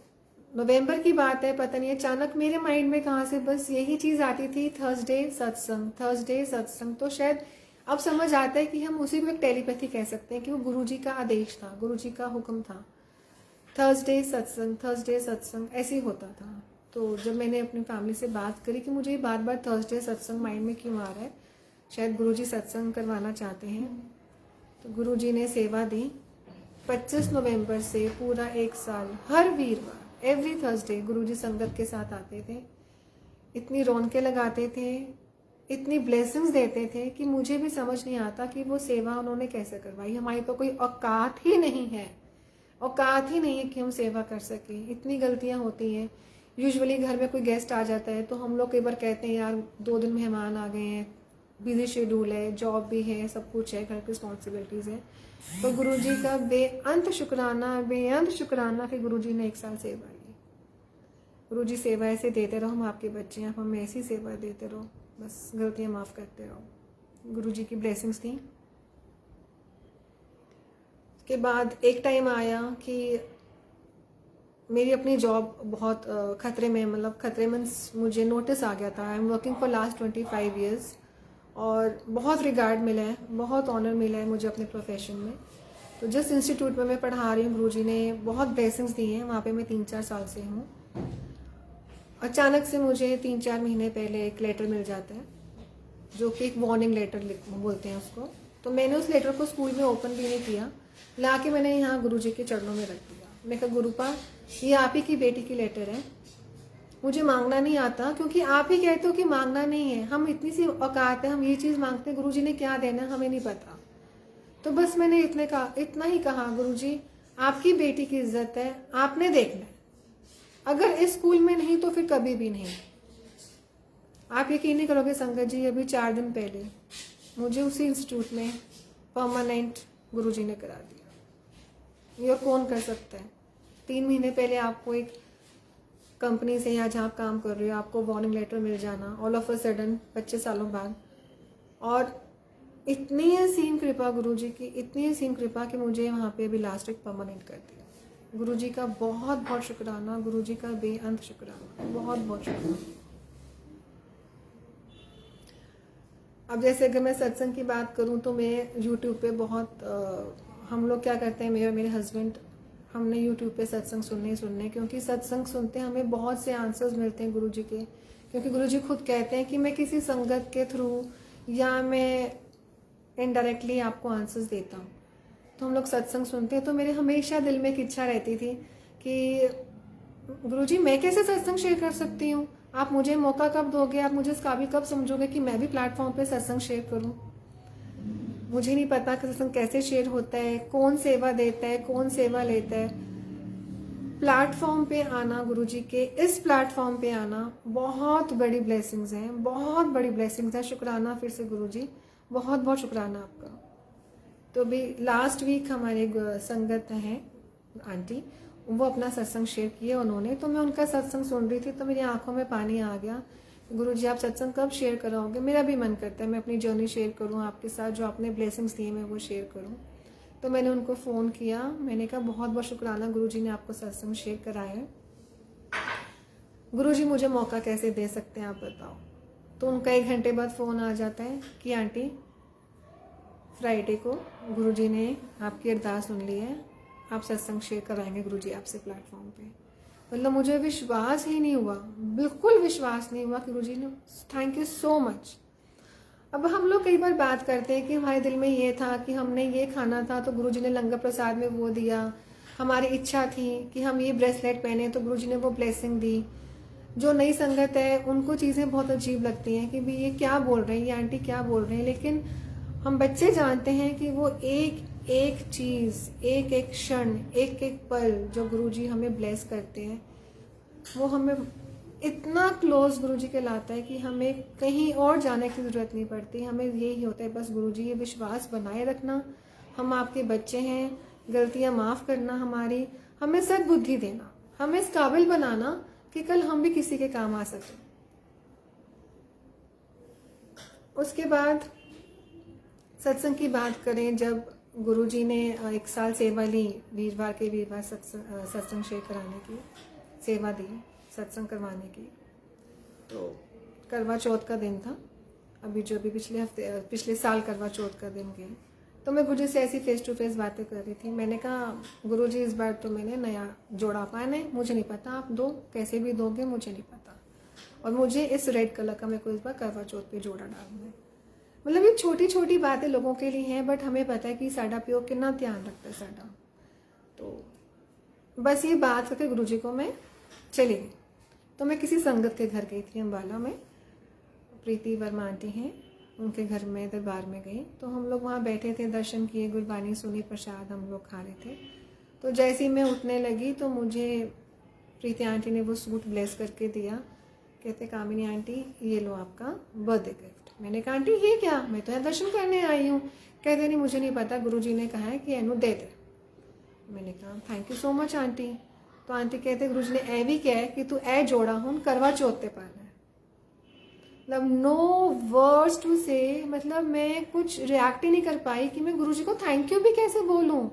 नवंबर की बात है, पता नहीं अचानक मेरे माइंड में कहाँ से बस यही चीज़ आती थी, थर्सडे सत्संग, थर्सडे सत्संग। तो शायद अब समझ आता है कि हम उसी को एक टेलीपैथी कह सकते हैं कि वो गुरुजी का आदेश था, गुरुजी का हुक्म था। थर्सडे सत्संग, थर्सडे सत्संग ऐसे ही होता था। तो जब मैंने अपनी फैमिली से बात करी कि मुझे बार बार थर्सडे सत्संग माइंड में क्यों आ रहा है, शायद गुरुजी सत्संग करवाना चाहते हैं, तो गुरुजी ने सेवा दी। 25 नवंबर से पूरा 1 साल हर वीरवार एवरी थर्सडे गुरुजी संगत के साथ आते थे, इतनी रौनकें लगाते थे, इतनी ब्लेसिंग्स देते थे कि मुझे भी समझ नहीं आता कि वो सेवा उन्होंने कैसे करवाई। हमारी तो कोई औकात ही नहीं है, औकात ही नहीं है कि हम सेवा कर सकें। इतनी गलतियां होती हैं। यूजुअली घर में कोई गेस्ट आ जाता है तो हम लोग कई बार कहते हैं यार 2 दिन मेहमान आ गए हैं, बिजी शेड्यूल है, जॉब भी है, सब कुछ है, घर की रिस्पॉन्सिबिलिटीज़ है। तो गुरुजी का बेअंत शुक्राना कि गुरुजी ने 1 साल सेवा ली। गुरुजी सेवा ऐसे देते रहो, हम आपके बच्चे हैं, आप हमें ऐसी सेवा देते रहो, बस गलतियाँ माफ़ करते रहो। गुरुजी की ब्लेसिंग्स थी। के बाद एक टाइम आया कि मेरी अपनी जॉब बहुत खतरे में, मतलब खतरे में मुझे नोटिस आ गया था। I am working for last 25 years और बहुत रिगार्ड मिला है, बहुत ऑनर मिला है मुझे अपने प्रोफेशन में। तो जिस इंस्टीट्यूट में मैं पढ़ा रही हूँ गुरुजी ने बहुत ब्लेसिंग्स दी हैं, वहाँ पे मैं 3-4 साल से हूँ। अचानक से मुझे 3-4 महीने पहले एक लेटर मिल जाता है जो कि एक वार्निंग लेटर बोलते हैं उसको। तो मैंने उस लेटर को स्कूल में ओपन भी नहीं किया, ला के मैंने यहाँ गुरुजी के चरणों में रख दिया। मैं कहा गुरुपा ये आप ही की बेटी की लेटर है, मुझे मांगना नहीं आता, क्योंकि आप ही कहते हो कि मांगना नहीं है। हम इतनी सी औकात है, हम ये चीज़ मांगते हैं, गुरुजी ने क्या देना हमें नहीं पता। तो बस मैंने इतना ही कहा, गुरुजी आपकी बेटी की इज्जत है, आपने देखना है, अगर इस स्कूल में नहीं तो फिर कभी भी नहीं। आप यकीन नहीं करोगे संगत जी, अभी 4 दिन पहले मुझे उसी इंस्टीट्यूट में परमानेंट गुरुजी ने करा दिया। ये और कौन कर सकता है? 3 महीने पहले आपको एक कंपनी से या जहाँ आप काम कर रहे हो आपको वार्निंग लेटर मिल जाना ऑल ऑफ अ सडन 25 सालों बाद। और इतनी असीम कृपा गुरुजी की, इतनी असीम कृपा कि मुझे वहाँ पे अभी लास्ट वीक परमानेंट कर दिया। गुरुजी का बहुत बहुत शुक्राना, गुरुजी का बेअंत शुक्राना, बहुत बहुत शुक्राना। अब जैसे अगर मैं सत्संग की बात करूं तो मैं यूट्यूब पे बहुत हम लोग क्या करते हैं, मेरे हस्बैंड, हमने यूट्यूब पे सत्संग सुनने, क्योंकि सत्संग सुनते हमें बहुत से आंसर्स मिलते हैं गुरुजी के। क्योंकि गुरुजी खुद कहते हैं कि मैं किसी संगत के थ्रू या मैं इनडायरेक्टली आपको आंसर्स देता हूँ। तो हम लोग सत्संग सुनते हैं, तो मेरे हमेशा दिल में एक इच्छा रहती थी कि गुरुजी मैं कैसे सत्संग शेयर कर सकती हूँ, आप मुझे मौका कब दोगे, आप मुझे इस काबिल कब समझोगे कि मैं भी प्लेटफॉर्म पे सत्संग शेयर करूँ। मुझे नहीं पता कि सत्संग कैसे शेयर होता है, कौन सेवा देता है, कौन सेवा लेता है। प्लेटफॉर्म पे आना, गुरुजी के इस प्लेटफॉर्म पे आना बहुत बड़ी ब्लेसिंग्स हैं, बहुत बड़ी ब्लेसिंग्स हैं। शुक्राना फिर से गुरुजी, बहुत बहुत शुक्राना आपका। तो भी लास्ट वीक हमारे संगत हैं आंटी, वो अपना सत्संग शेयर किया उन्होंने, तो मैं उनका सत्संग सुन रही थी तो मेरी आंखों में पानी आ गया। गुरुजी आप सत्संग कब शेयर कराओगे? मेरा भी मन करता है मैं अपनी जर्नी शेयर करूं आपके साथ, जो आपने ब्लेसिंग्स दिए मैं वो शेयर करूं। तो मैंने उनको फ़ोन किया, मैंने कहा बहुत बहुत शुक्राना गुरुजी ने आपको सत्संग शेयर कराया है, गुरुजी मुझे मौका कैसे दे सकते हैं आप बताओ। तो उनका 1 घंटे बाद फ़ोन आ जाता है कि आंटी फ्राइडे को गुरुजी ने आपकी अरदास सुन ली है, आप सत्संग शेयर कराएंगे गुरुजी आपसे प्लेटफॉर्म पे। मतलब मुझे विश्वास ही नहीं हुआ, बिल्कुल विश्वास नहीं हुआ कि गुरुजी ने, थैंक यू सो मच। अब हम लोग कई बार बात करते हैं कि हमारे दिल में ये था कि हमने ये खाना था तो गुरुजी ने लंगर प्रसाद में वो दिया, हमारी इच्छा थी कि हम ये ब्रेसलेट पहने तो गुरुजी ने वो ब्लेसिंग दी। जो नई संगत है उनको चीज़ें बहुत अजीब लगती हैं कि भी ये क्या बोल रहे हैं, ये आंटी क्या बोल रहे हैं, लेकिन हम बच्चे जानते हैं कि वो एक एक चीज़, एक एक क्षण, एक एक पल जो गुरुजी हमें ब्लेस करते हैं वो हमें इतना क्लोज गुरुजी के लाता है कि हमें कहीं और जाने की ज़रूरत नहीं पड़ती। हमें यही होता है बस गुरुजी ये विश्वास बनाए रखना, हम आपके बच्चे हैं, गलतियाँ माफ़ करना हमारी, हमें सद्बुद्धि देना, हमें इस काबिल बनाना कि कल हम भी किसी के काम आ सकें। उसके बाद सत्संग की बात करें, जब गुरुजी ने 1 साल सेवा ली, वीरवार के वीरवार सत्संग शेयर कराने की सेवा दी, सत्संग करवाने की, तो करवा चौथ का दिन था। अभी जो भी पिछले साल करवा चौथ का दिन गया, तो मैं गुरुजी से ऐसी फेस टू फेस बातें कर रही थी। मैंने कहा गुरुजी इस बार तो मैंने नया जोड़ा पाना है, मुझे नहीं पता आप दो कैसे भी दोगे, मुझे नहीं पता, और मुझे इस रेड कलर का मेरे को इस बार करवा चौथ पे जोड़ा डालना है। मतलब ये छोटी छोटी बातें लोगों के लिए हैं, बट हमें पता है कि साडा प्यो कितना ध्यान रखता है साडा। तो बस ये बात करके गुरुजी को मैं चली गई। तो मैं किसी संगत के घर गई थी अम्बाला में, प्रीति वर्मा आंटी हैं, उनके घर में दरबार में गई। तो हम लोग वहाँ बैठे थे, दर्शन किए, गुरबानी सुनी, प्रसाद हम लोग खा रहे थे। तो जैसे ही मैं उठने लगी तो मुझे प्रीति आंटी ने वो सूट ब्लेस करके दिया। कहते कामिनी आंटी ये लो आपका बर्थडे गिफ्ट। मैंने कहा आंटी ये क्या, मैं तो यहाँ दर्शन करने आई हूँ। कहते नहीं मुझे नहीं पता, गुरुजी ने कहा है कि एनू दे दे। मैंने कहा thank you so much aunty. तो आंटी कहते गुरुजी ने ए भी क्या है कि तू ए जोड़ा हूँ करवा चौथ पे पाना है। मतलब नो वर्ड्स टू से, मतलब मैं कुछ रिएक्ट ही नहीं कर पाई कि मैं गुरुजी को थैंक यू भी कैसे बोलूँ।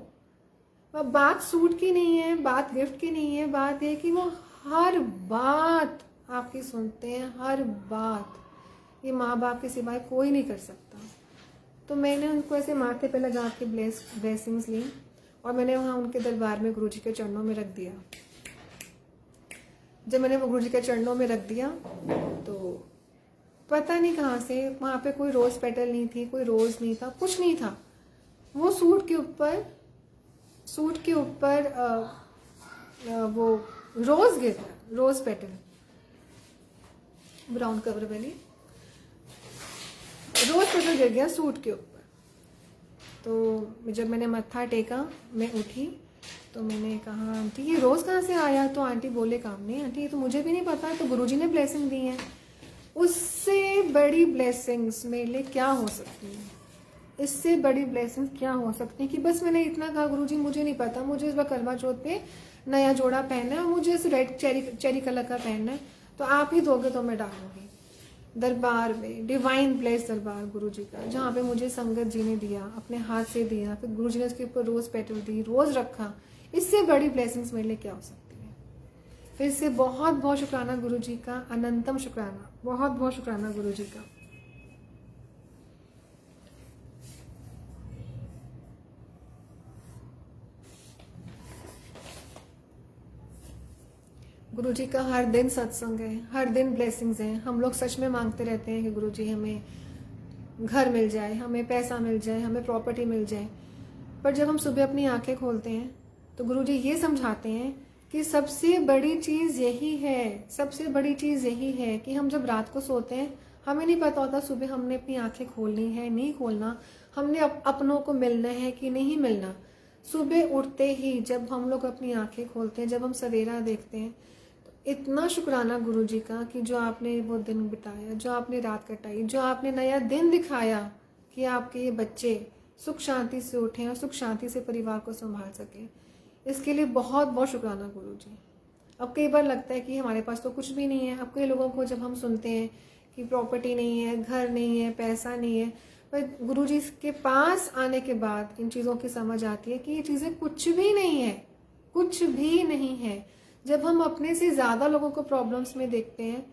बात सूट की नहीं है, बात गिफ्ट की नहीं है, बात है कि वो हर बात आपकी सुनते हैं, हर बात। ये माँ बाप के सिवाय कोई नहीं कर सकता। तो मैंने उनको ऐसे माथे पे लगा के ब्लेसिंग्स ली, और मैंने वहाँ उनके दरबार में गुरुजी के चरणों में रख दिया। जब मैंने वो गुरुजी के चरणों में रख दिया तो पता नहीं कहाँ से वहाँ पे कोई रोज़ पेटल नहीं थी, कोई रोज़ नहीं था, कुछ नहीं था। वो सूट के ऊपर वो रोज़ गिर रहा, रोज़ पेटल, ब्राउन कवर वाली रोज़ पेटल गिर गया सूट के ऊपर। तो जब मैंने मत्था टेका, मैं उठी तो मैंने कहा आंटी ये रोज़ कहाँ से आया। तो आंटी बोले काम नहीं आंटी, ये तो मुझे भी नहीं पता, तो गुरुजी ने ब्लेसिंग दी है। उससे बड़ी ब्लेसिंग्स मेरे लिए क्या हो सकती है, इससे बड़ी ब्लेसिंग्स क्या हो सकती है कि बस मैंने इतना कहा गुरुजी मुझे नहीं पता, मुझे इस बार करवा चौथ पे नया जोड़ा पहनना है, मुझे इस रेड चेरी कलर का पहनना है, तो आप ही दोगे तो मैं डालूंगी। दरबार में डिवाइन प्लेस दरबार गुरुजी का, जहाँ पे मुझे संगत जी ने दिया, अपने हाथ से दिया, फिर गुरुजी ने उसके ऊपर रोज़ पेटल दी, रोज़ रखा। इससे बड़ी ब्लेसिंग्स मेरे लिए क्या हो सकती है। फिर से बहुत बहुत शुक्राना गुरुजी का, अनंतम शुक्राना, बहुत बहुत शुक्राना गुरुजी का। गुरुजी का हर दिन सत्संग है, हर दिन ब्लेसिंग्स हैं। हम लोग सच में मांगते रहते हैं कि गुरुजी हमें घर मिल जाए, हमें पैसा मिल जाए, हमें प्रॉपर्टी मिल जाए, पर जब हम सुबह अपनी आंखें खोलते हैं तो गुरुजी ये समझाते हैं कि सबसे बड़ी चीज़ यही है, सबसे बड़ी चीज़ यही है कि हम जब रात को सोते हैं हमें नहीं पता होता सुबह हमने अपनी आंखें खोलनी है नहीं खोलना, हमने अपनों को मिलना है कि नहीं मिलना। सुबह उठते ही जब हम लोग अपनी आंखें खोलते हैं, जब हम सवेरा देखते हैं, तो इतना शुक्राना गुरुजी का कि जो आपने वो दिन बिताया, जो आपने रात कटाई, जो आपने नया दिन दिखाया कि आपके ये बच्चे सुख शांति से उठें और सुख शांति से परिवार को संभाल सकें। इसके लिए बहुत बहुत शुक्राना गुरुजी। अब कई बार लगता है कि हमारे पास तो कुछ भी नहीं है। अब कई लोगों को जब हम सुनते हैं कि प्रॉपर्टी नहीं है, घर नहीं है, पैसा नहीं है, पर गुरुजी के पास आने के बाद इन चीज़ों की समझ आती है कि ये चीज़ें कुछ भी नहीं है, कुछ भी नहीं है। जब हम अपने से ज़्यादा लोगों को प्रॉब्लम्स में देखते हैं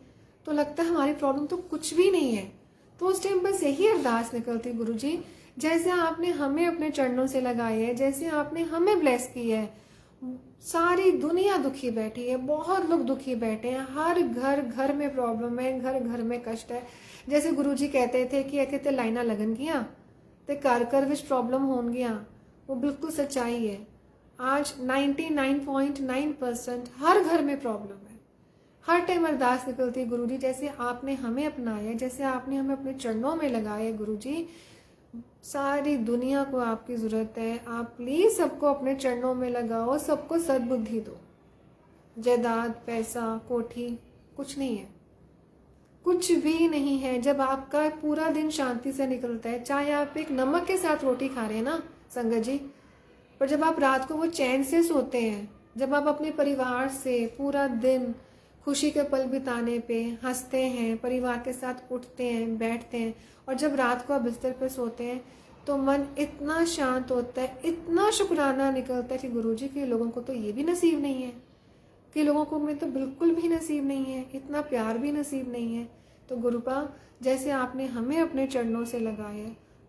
तो लगता है हमारी प्रॉब्लम तो कुछ भी नहीं है। तो उस टाइम बस यही अरदास निकलती, गुरुजी जैसे आपने हमें अपने चरणों से लगाए है, जैसे आपने हमें ब्लेस की है, सारी दुनिया दुखी बैठी है, बहुत लोग दुखी बैठे हैं, हर घर में प्रॉब्लम है, घर में कष्ट है। जैसे गुरुजी कहते थे कि कहते लाइना लगन गिया ते कर विच प्रॉब्लम होन गया, वो बिल्कुल सच्चाई है। आज 99.9% हर घर में प्रॉब्लम है। हर टाइम अरदास निकलती है गुरुजी जैसे आपने हमें अपनाया, जैसे आपने हमें अपने चरणों में लगाया गुरुजी, सारी दुनिया को आपकी ज़रूरत है। आप प्लीज़ सबको अपने चरणों में लगाओ, सबको सद्बुद्धि दो। जायदाद, पैसा, कोठी कुछ नहीं है, कुछ भी नहीं है। जब आपका पूरा दिन शांति से निकलता है, चाहे आप एक नमक के साथ रोटी खा रहे हैं ना संगत जी, पर जब आप रात को वो चैन से सोते हैं, जब आप अपने परिवार से पूरा दिन खुशी के पल बिताने पे, हंसते हैं, परिवार के साथ उठते हैं, बैठते हैं, और जब रात को आप बिस्तर पे सोते हैं तो मन इतना शांत होता है, इतना शुक्राना निकलता है कि गुरुजी के लोगों को तो ये भी नसीब नहीं है, कि लोगों को में तो बिल्कुल भी नसीब नहीं है, इतना प्यार भी नसीब नहीं है। तो गुरुपा जैसे आपने हमें अपने चरणों से लगाया,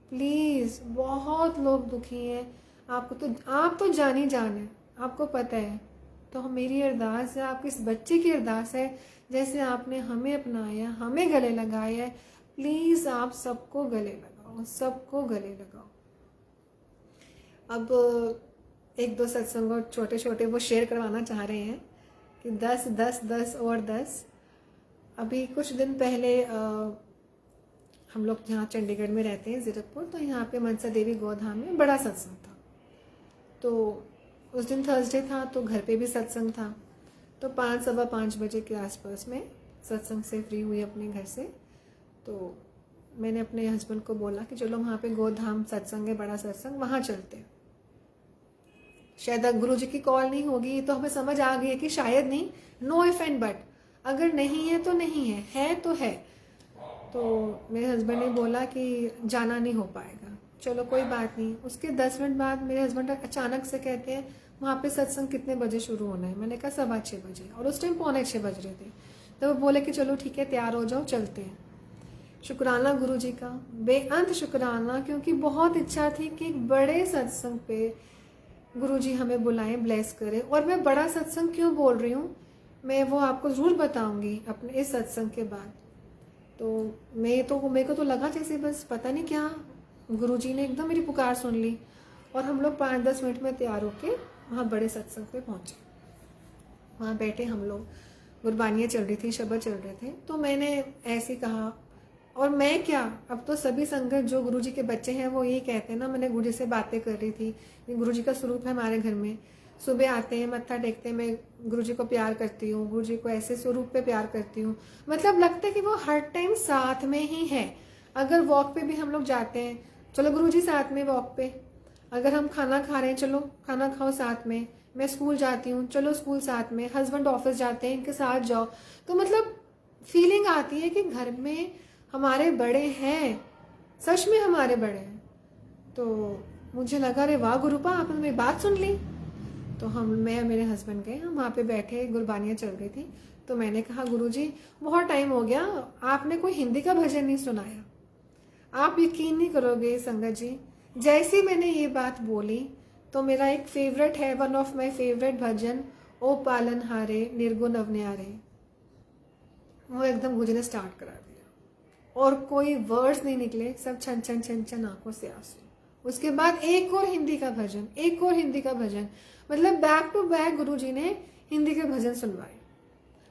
प्लीज़, बहुत लोग दुखी हैं, आप तो जान ही जान है, आपको पता है। तो मेरी अरदास है, आपकी इस बच्चे की अरदास है, जैसे आपने हमें अपनाया, हमें गले लगाया है, प्लीज़ आप सबको गले लगाओ, सबको गले लगाओ। अब एक दो सत्संग और छोटे छोटे वो शेयर करवाना चाह रहे हैं कि 10 10 10 और 10। अभी कुछ दिन पहले हम लोग यहाँ चंडीगढ़ में रहते हैं, जीरकपुर, तो यहाँ पे मनसा देवी गोधाम में बड़ा सत्संग था। तो उस दिन थर्सडे था, तो घर पे भी सत्संग था। तो 5 सवा 5 बजे के आसपास में सत्संग से फ्री हुई अपने घर से। तो मैंने अपने हस्बैंड को बोला कि चलो वहाँ पे गोधाम सत्संग है, बड़ा सत्संग, वहाँ चलते हैं। शायद गुरु जी की कॉल नहीं होगी, तो हमें समझ आ गई है कि शायद नहीं, नो इफ एंड बट, अगर नहीं है तो नहीं है तो है। तो मेरे हस्बैंड ने बोला कि जाना नहीं हो पाएगा, चलो कोई बात नहीं। उसके 10 मिनट बाद मेरे हस्बैंड अचानक से कहते हैं वहाँ पे सत्संग कितने बजे शुरू होना है। मैंने कहा 6:15 बजे, और उस टाइम 5:45 बज रहे थे। तो वो बोले कि चलो ठीक है, तैयार हो जाओ, चलते हैं। शुक्राना गुरु जी का, बेअंत शुक्राना, क्योंकि बहुत इच्छा थी कि एक बड़े सत्संग पे गुरु जी हमें बुलाएं, ब्लेस करें। और मैं बड़ा सत्संग क्यों बोल रही हूँ, मैं वो आपको ज़रूर बताऊंगी अपने इस सत्संग के बाद। तो मेरे को तो लगा जैसे बस पता नहीं क्या, गुरुजी ने एकदम मेरी पुकार सुन ली, और हम लोग 5-10 मिनट में तैयार होके वहाँ बड़े सत्संग पे पहुँचे। वहाँ बैठे हम लोग, गुरबानियाँ चल रही थी, शब्द चल रहे थे। तो मैंने ऐसे कहा, और मैं क्या, अब तो सभी संगत जो गुरुजी के बच्चे हैं वो यही कहते हैं ना, मैंने गुरुजी से बातें कर रही थी, गुरुजी का स्वरूप है हमारे घर में। सुबह आते हैं, मत्था टेकते हैं, मैं गुरुजी को प्यार करती हूँ, गुरुजी को ऐसे स्वरूप पे प्यार करती हूँ। मतलब लगता है कि वो हर टाइम साथ में ही है। अगर वॉक पे भी हम लोग जाते हैं, चलो गुरुजी साथ में वॉक पे। अगर हम खाना खा रहे हैं, चलो खाना खाओ साथ में। मैं स्कूल जाती हूँ, चलो स्कूल साथ में। हस्बैंड ऑफिस जाते हैं, इनके साथ जाओ। तो मतलब फीलिंग आती है कि घर में हमारे बड़े हैं, सच में हमारे बड़े हैं। तो मुझे लगा, अरे वाह गुरुपा, आपने मेरी बात सुन ली। तो मैं मेरे हस्बैंड गए, हम वहाँ पे बैठे, गुरबानियाँ चल रही थी। तो मैंने कहा, गुरुजी बहुत टाइम हो गया, आपने कोई हिंदी का भजन नहीं सुनाया। आप यकीन नहीं करोगे संगत जी, जैसी मैंने ये बात बोली तो मेरा एक फेवरेट है, वन ऑफ माय फेवरेट भजन, ओ पालनहारे निर्गुण अवन्यारे, वो एकदम गुजरने स्टार्ट करा दिया। और कोई वर्ड्स नहीं निकले, सब छन छन छन छन आंखों से आंसू। उसके बाद एक और हिंदी का भजन, एक और हिंदी का भजन, मतलब बैक टू बैक गुरुजी ने हिंदी के भजन सुनवाए।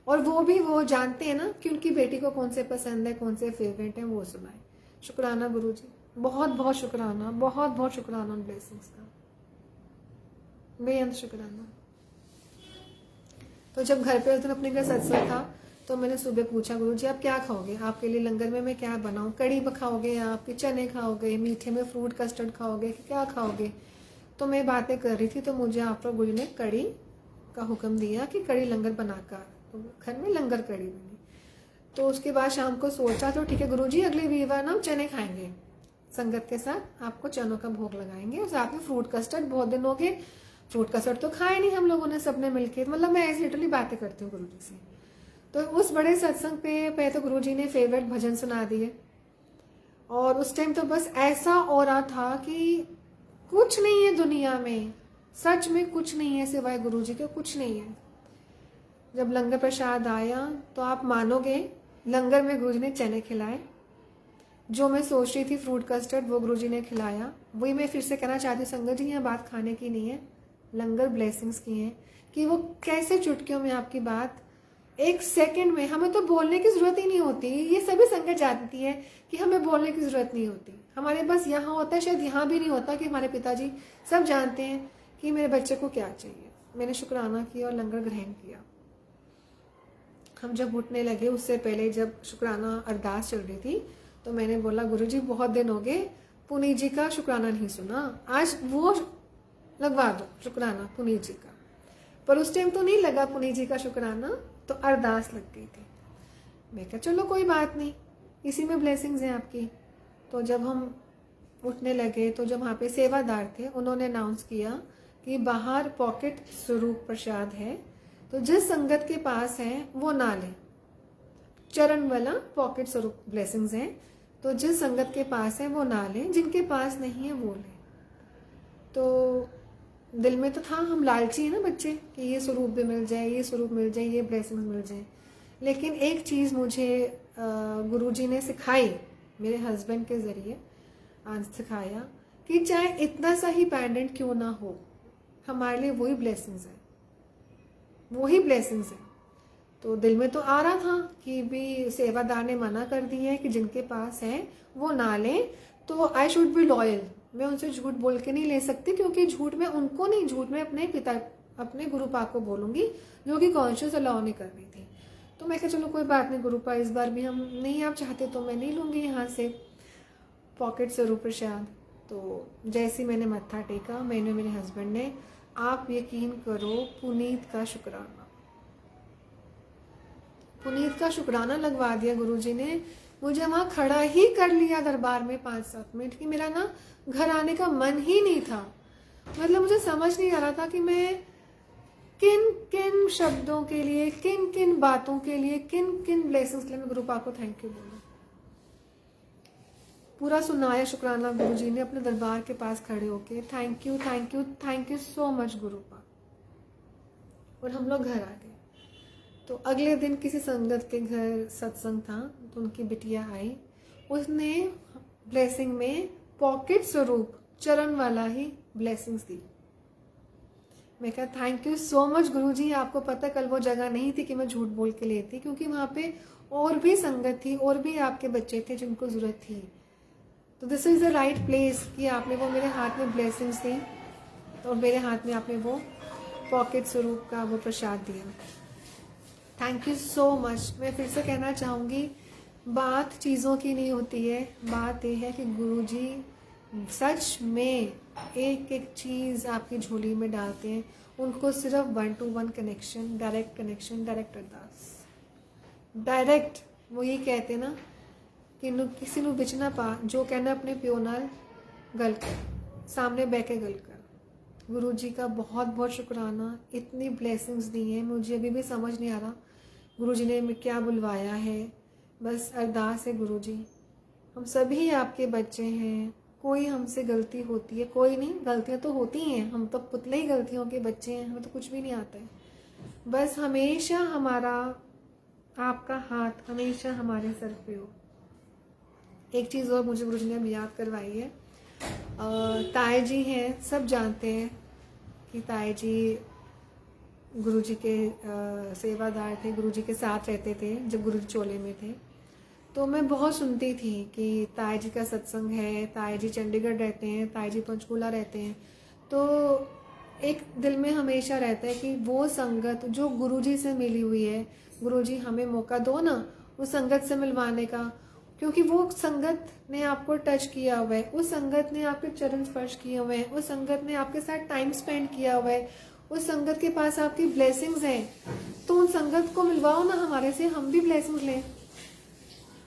और वो भी वो जानते हैं ना कि उनकी बेटी को कौन से पसंद है, कौन से फेवरेट है, वो सुनाए। शुक्राना गुरुजी, बहुत बहुत शुक्राना, बहुत बहुत शुक्राना उन ब्लेसिंग्स का, बेअंत शुक्राना। तो जब घर पे उस दिन अपने घर सत्संग था, तो मैंने सुबह पूछा, गुरुजी आप क्या खाओगे, आपके लिए लंगर में मैं क्या बनाऊं, कड़ी खाओगे या आपके चने खाओगे, मीठे में फ्रूट कस्टर्ड खाओगे, क्या खाओगे। तो मैं बातें कर रही थी, तो मुझे आपका गुरु ने कड़ी का हुक्म दिया कि कड़ी लंगर बनाकर, तो घर में लंगर कड़ी बनी। तो उसके बाद शाम को सोचा, तो ठीक है गुरुजी, अगले वीरवार ना हम चने खाएंगे, संगत के साथ आपको चनों का भोग लगाएंगे, और साथ में फ्रूट कस्टर्ड, बहुत दिन हो गए फ्रूट कस्टर्ड तो खाए नहीं हम लोगों ने सबने मिलके। मतलब मैं ऐसे लिटरली बातें करती हूँ गुरुजी से। तो उस बड़े सत्संग पे तो गुरुजी ने फेवरेट भजन सुना दिए, और उस टाइम तो बस ऐसा हो रहा था कि कुछ नहीं है दुनिया में, सच में कुछ नहीं है सिवाय गुरुजी के, कुछ नहीं है। जब लंगर प्रसाद आया तो आप मानोगे, लंगर में गुरुजी ने चने खिलाए, जो मैं सोच रही थी फ्रूट कस्टर्ड वो गुरुजी ने खिलाया। वही मैं फिर से कहना चाहती हूँ संगत जी, यहाँ बात खाने की नहीं है, लंगर ब्लेसिंग्स की है, कि वो कैसे चुटकियों में आपकी बात एक सेकंड में, हमें तो बोलने की जरूरत ही नहीं होती। ये सभी संगत जानती है कि हमें बोलने की जरूरत नहीं होती, हमारे बस यहाँ होता है, शायद यहाँ भी नहीं होता, कि हमारे पिताजी सब जानते हैं कि मेरे बच्चे को क्या चाहिए। मैंने शुक्राना किया और लंगर ग्रहण किया। हम जब उठने लगे, उससे पहले जब शुक्राना अरदास चल रही थी, तो मैंने बोला, गुरुजी बहुत दिन हो गए पुनीत जी का शुक्राना नहीं सुना, आज वो लगवा दो शुक्राना पुनीत जी का। पर उस टाइम तो नहीं लगा पुनीत जी का शुक्राना, तो अरदास लग गई थी। मैं कहा चलो कोई बात नहीं, इसी में ब्लेसिंग्स हैं आपकी। तो जब हम उठने लगे तो जब वहाँ पे सेवादार थे उन्होंने अनाउंस किया कि बाहर पॉकेट स्वरूप प्रसाद है, तो जिस संगत के पास है वो ना ले। चरण वाला पॉकेट स्वरूप ब्लेसिंग्स हैं, तो जिस संगत के पास है वो ना ले, जिनके पास नहीं है वो ले। तो दिल में तो था, हम लालची है ना बच्चे, कि ये स्वरूप भी मिल जाए, ये स्वरूप मिल जाए, ये ब्लेसिंग्स मिल जाए। लेकिन एक चीज़ मुझे गुरुजी ने सिखाई, मेरे हस्बैंड के ज़रिए आज सिखाया कि चाहे इतना सा ही पेंडेंट क्यों ना हो, हमारे लिए वही ब्लेसिंग्स है, वही ब्लेसिंग्स है। तो दिल में तो आ रहा था कि भी सेवादार ने मना कर दिया है कि जिनके पास है वो ना लें, तो आई शुड बी लॉयल। मैं उनसे झूठ बोल के नहीं ले सकती, क्योंकि झूठ में उनको नहीं, झूठ में अपने पिता, अपने गुरुपा को बोलूंगी, जो कि कॉन्शियस अलाउ नहीं कर रही थी। तो मैं कहा चलो कोई बात नहीं गुरुपा, इस बार भी हम नहीं, आप चाहते तो मैं नहीं लूँगी यहाँ से पॉकेट स्वरूप प्रसाद। तो जैसे मैंने मत्था टेका, मैंने, मेरे हस्बैंड ने, आप यकीन करो, पुनीत का शुक्राना, पुनीत का शुक्राना लगवा दिया गुरुजी ने। मुझे वहाँ खड़ा ही कर लिया दरबार में 5-7 मिनट, कि मेरा ना घर आने का मन ही नहीं था। मतलब मुझे समझ नहीं आ रहा था कि मैं किन किन शब्दों के लिए, किन किन बातों के लिए, किन किन ब्लेसिंग्स के लिए मैं गुरुपा को थैंक यू बोलूं। पूरा सुनाया शुक्राना गुरुजी ने अपने दरबार के पास खड़े होके, thank you thank you thank you so much Gurupa. और हम लोग घर आ गए। तो अगले दिन किसी संगत के घर सत्संग था, तो उनकी बिटिया आई, उसने ब्लेसिंग में पॉकेट स्वरूप चरण वाला ही ब्लेसिंग्स दी। मैं कहा थैंक यू सो मच गुरुजी, आपको पता कल वो जगह नहीं थी कि मैं झूठ बोल के लेती, क्योंकि वहाँ पे और भी संगत थी, और भी आपके बच्चे थे जिनको ज़रूरत थी। तो this is the right place कि आपने वो मेरे हाथ में ब्लेसिंग्स दी, और मेरे हाथ में आपने वो पॉकेट स्वरूप का वो प्रसाद दिया। Thank you so much. मैं फिर से कहना चाहूँगी, बात चीज़ों की नहीं होती है, बात यह है कि गुरुजी सच में एक एक चीज़ आपकी झोली में डालते हैं। उनको सिर्फ 1-to-1 connection, direct connection, direct अरदास, डायरेक्ट। वो ये कहते ना कि किसी ਨੂੰ ਵਿੱਚ ਨਾ ਪਾ, जो कहना अपने प्यो नाल गल कर, सामने बह के गल कर। गुरुजी का बहुत बहुत शुक्राना, इतनी ब्लेसिंग्स दी हैं, मुझे अभी भी समझ नहीं आ रहा गुरुजी ने क्या बुलवाया है। बस अरदास है गुरुजी, हम सभी आपके बच्चे हैं, कोई हमसे गलती होती है, कोई नहीं, गलतियां तो होती हैं, हम तो पुतले ही गलतियों के बच्चे हैं, हमें तो कुछ भी नहीं आता है। बस हमेशा हमारा, आपका हाथ हमेशा हमारे सर पे हो। एक चीज़ और मुझे गुरुजी ने अब याद करवाई है, ताई जी हैं, सब जानते हैं कि ताई जी गुरुजी के सेवादार थे, गुरुजी के साथ रहते थे जब गुरुजी चोले में थे। तो मैं बहुत सुनती थी कि ताई जी का सत्संग है, ताई जी चंडीगढ़ रहते हैं, ताई जी पंचकूला रहते हैं। तो एक दिल में हमेशा रहता है कि वो संगत जो गुरुजी से मिली हुई है, गुरुजी हमें मौका दो ना उस संगत से मिलवाने का, क्योंकि वो संगत ने आपको टच किया हुआ है, उस संगत ने आपके चरण स्पर्श किए हुए हैं, उस संगत ने आपके साथ टाइम स्पेंड किया हुआ है, उस संगत के पास आपकी ब्लेसिंग्स हैं। तो उन संगत को मिलवाओ ना हमारे से, हम भी ब्लेसिंग्स लें।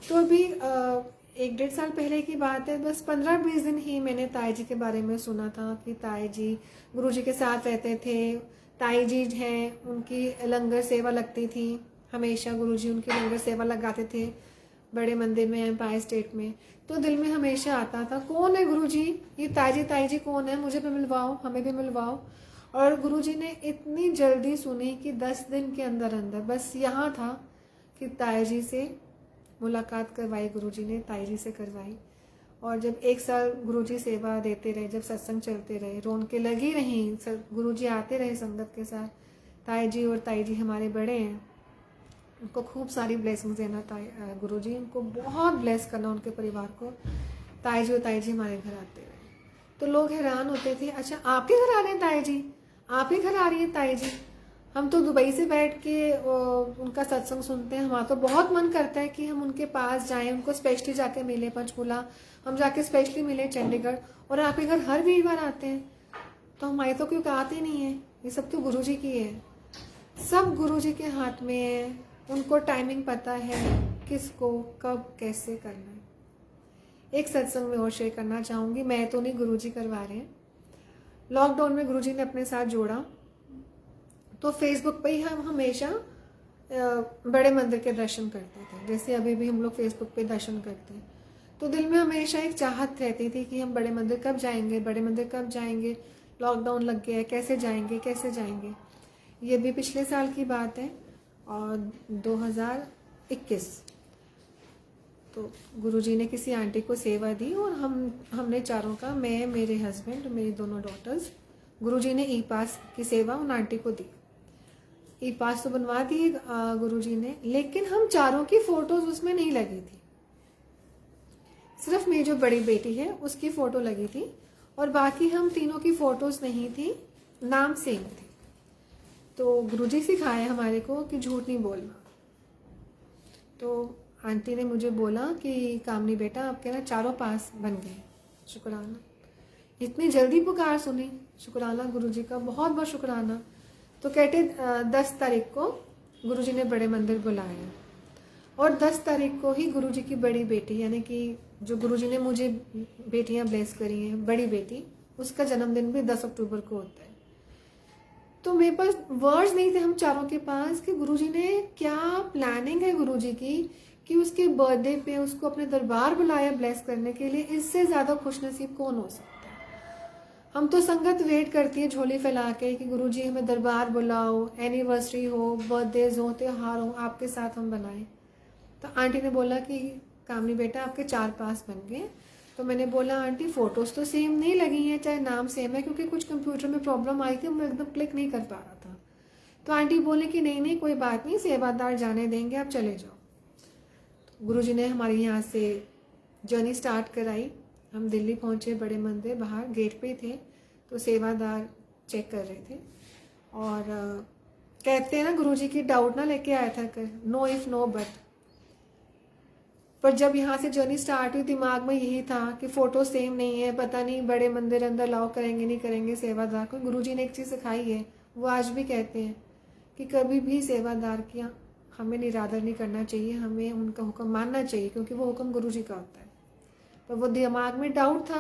तो अभी 1-1.5 साल पहले की बात है, बस 15-20 दिन ही मैंने ताई जी के बारे में सुना था कि ताई जी गुरुजी के साथ रहते थे। ताई जी हैं, उनकी लंगर सेवा लगती थी हमेशा, गुरुजी उनकी लंगर सेवा लगाते थे बड़े मंदिर में, एम्पायर स्टेट में। तो दिल में हमेशा आता था कौन है गुरुजी, ये ताई जी कौन है, मुझे भी मिलवाओ, हमें भी मिलवाओ। और गुरुजी ने इतनी जल्दी सुनी कि 10 दिन के अंदर अंदर बस यहाँ था कि ताई जी से मुलाकात करवाई, गुरुजी ने ताई जी से करवाई। और जब 1 साल गुरुजी सेवा देते रहे, जब सत्संग चलते रहे, रौनकें लगी रहीं, गुरुजी आते रहे संगत के साथ। ताई जी और ताई जी हमारे बड़े हैं, उनको खूब सारी ब्लेसिंग्स देना गुरुजी, उनको बहुत ब्लेस करना उनके परिवार को। ताई जी और ताई जी हमारे घर आते रहे, तो लोग हैरान होते थे, अच्छा आपके घर आ रहे हैं ताई जी, आप ही घर आ रही है ताई जी। हम तो दुबई से बैठ के उनका सत्संग सुनते हैं, हमारा तो बहुत मन करता है कि हम उनके पास जाएं, उनको स्पेशली जाके मिले, पंचकूला हम जाके स्पेशली मिले, चंडीगढ़, और आपके घर हर वीरवार आते हैं। तो हमारी तो कोई औकात ही नहीं है, ये सब तो गुरुजी की है। सब गुरुजी के हाथ में है, उनको टाइमिंग पता है किसको कब कैसे करना है। एक सत्संग में और शेयर करना चाहूँगी, मैं तो नहीं, गुरुजी करवा रहे हैं। लॉकडाउन में गुरुजी ने अपने साथ जोड़ा, तो फेसबुक पे ही हम हमेशा बड़े मंदिर के दर्शन करते थे, जैसे अभी भी हम लोग फेसबुक पे दर्शन करते हैं। तो दिल में हमेशा एक चाहत रहती थी कि हम बड़े मंदिर कब जाएंगे, बड़े मंदिर कब जाएंगे, लॉकडाउन लग गया है, कैसे जाएंगे कैसे जाएंगे। ये भी पिछले साल की बात है और 2021। तो गुरुजी ने किसी आंटी को सेवा दी और हमने चारों का, मैं, मेरे हस्बैंड, मेरी दोनों डॉटर्स, गुरुजी ने ई पास की सेवा उन आंटी को दी। ई पास तो बनवा दिए गुरुजी ने, लेकिन हम चारों की फोटोज उसमें नहीं लगी थी। सिर्फ मेरी जो बड़ी बेटी है उसकी फ़ोटो लगी थी और बाकी हम तीनों की फ़ोटोज़ नहीं थी, नाम सेम थे। तो गुरुजी सिखाए हमारे को कि झूठ नहीं बोलना। तो आंटी ने मुझे बोला कि कामनी बेटा आपके ना चारों पास बन गए, शुक्राना। इतनी जल्दी पुकार सुनी, शुक्राना गुरुजी का, बहुत बहुत शुक्राना। तो कहते 10 तारीख को गुरुजी ने बड़े मंदिर बुलाया और 10 तारीख को ही गुरुजी की बड़ी बेटी, यानी कि जो गुरुजी ने मुझे बेटियां ब्लेस करी हैं, बड़ी बेटी, उसका जन्मदिन भी 10 अक्टूबर को होता है। तो मेरे पास वर्ड्स नहीं थे हम चारों के पास कि गुरुजी ने क्या प्लानिंग है गुरुजी की कि उसके बर्थडे पे उसको अपने दरबार बुलाया ब्लेस करने के लिए। इससे ज़्यादा खुशनसीब कौन हो सकता है। हम तो संगत वेट करती है झोली फैला के कि गुरुजी हमें दरबार बुलाओ, एनिवर्सरी हो, बर्थडेज हो, त्योहार हो, आपके साथ हम बनाएं। तो आंटी ने बोला कि कामनी बेटा आपके 4 पास बन गए। तो मैंने बोला आंटी फ़ोटोज़ तो सेम नहीं लगी हैं, चाहे नाम सेम है, क्योंकि कुछ कंप्यूटर में प्रॉब्लम आई थी, मैं एकदम क्लिक नहीं कर पा रहा था। तो आंटी बोले कि नहीं नहीं कोई बात नहीं, सेवादार जाने देंगे, आप चले जाओ। तो गुरुजी ने हमारे यहाँ से जर्नी स्टार्ट कराई। हम दिल्ली पहुँचे, बड़े मंदिर बाहर गेट पे थे, तो सेवादार चेक कर रहे थे और कहते हैं ना गुरुजी की डाउट ना लेके आया था कर, नो इफ़ नो बट। पर जब यहाँ से जर्नी स्टार्ट हुई दिमाग में यही था कि फ़ोटो सेम नहीं है, पता नहीं बड़े मंदिर अंदर लाओ करेंगे नहीं करेंगे सेवादार को। गुरुजी ने एक चीज़ सिखाई है, वो आज भी कहते हैं कि कभी भी सेवादार की हमें निरादर नहीं करना चाहिए, हमें उनका हुक्म मानना चाहिए, क्योंकि वो हुक्म गुरुजी का होता है। पर वो दिमाग में डाउट था,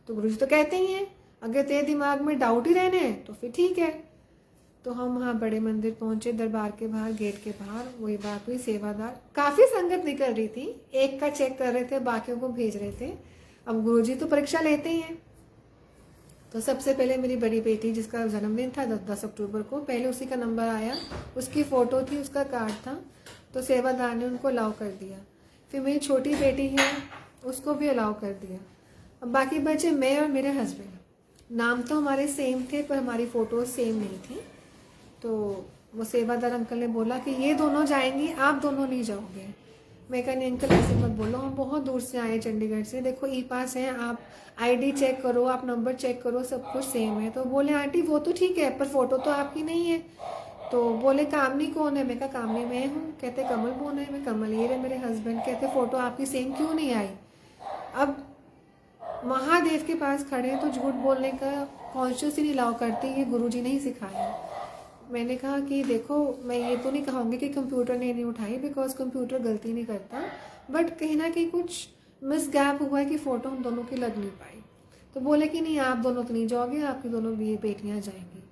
तो गुरुजी तो कहते ही हैं अगर तेरे दिमाग में डाउट ही रहने हैं तो फिर ठीक है। तो हम वहाँ बड़े मंदिर पहुँचे, दरबार के बाहर, गेट के बाहर वही बात हुई। सेवादार, काफ़ी संगत निकल रही थी, एक का चेक कर रहे थे, बाकियों को भेज रहे थे। अब गुरुजी तो परीक्षा लेते ही हैं। तो सबसे पहले मेरी बड़ी बेटी जिसका जन्मदिन था 10 अक्टूबर को, पहले उसी का नंबर आया, उसकी फ़ोटो थी, उसका कार्ड था, तो सेवादार ने उनको अलाउ कर दिया। फिर मेरी छोटी बेटी है उसको भी अलाउ कर दिया। अब बाकी बचे मैं और मेरे हस्बैंड। नाम तो हमारे सेम थे पर हमारी फ़ोटोज़ सेम नहीं थी। तो वो सेवादार अंकल ने बोला कि ये दोनों जाएंगी, आप दोनों नहीं जाओगे। मैं कहा नहीं अंकल ऐसे मत बोलो, हम बहुत दूर से आए चंडीगढ़ से, देखो ई पास है, आप आईडी चेक करो, आप नंबर चेक करो, सब कुछ सेम है। तो बोले आंटी वो तो ठीक है पर फोटो तो आपकी नहीं है। तो बोले कामनी कौन है, मैं कहा कामनी मैं हूँ। कहते कमल कौन है, मैं कमल ये रहे मेरे हस्बैंड। कहते फ़ोटो आपकी सेम क्यों नहीं आई। अब महादेव के पास खड़े तो झूठ बोलने का कॉन्शियस ही नहीं अलाउ करती, ये गुरुजी ने ही सिखाया। मैंने कहा कि देखो मैं ये तो नहीं कहूँगी कि कंप्यूटर ने नहीं उठाई, बिकॉज कंप्यूटर गलती नहीं करता, बट कहीं ना कहीं कुछ मिस गैप हुआ है कि फ़ोटो हम दोनों की लग नहीं पाई। तो बोले कि नहीं आप दोनों तो नहीं जाओगे, आपकी दोनों बेटियाँ जाएंगी।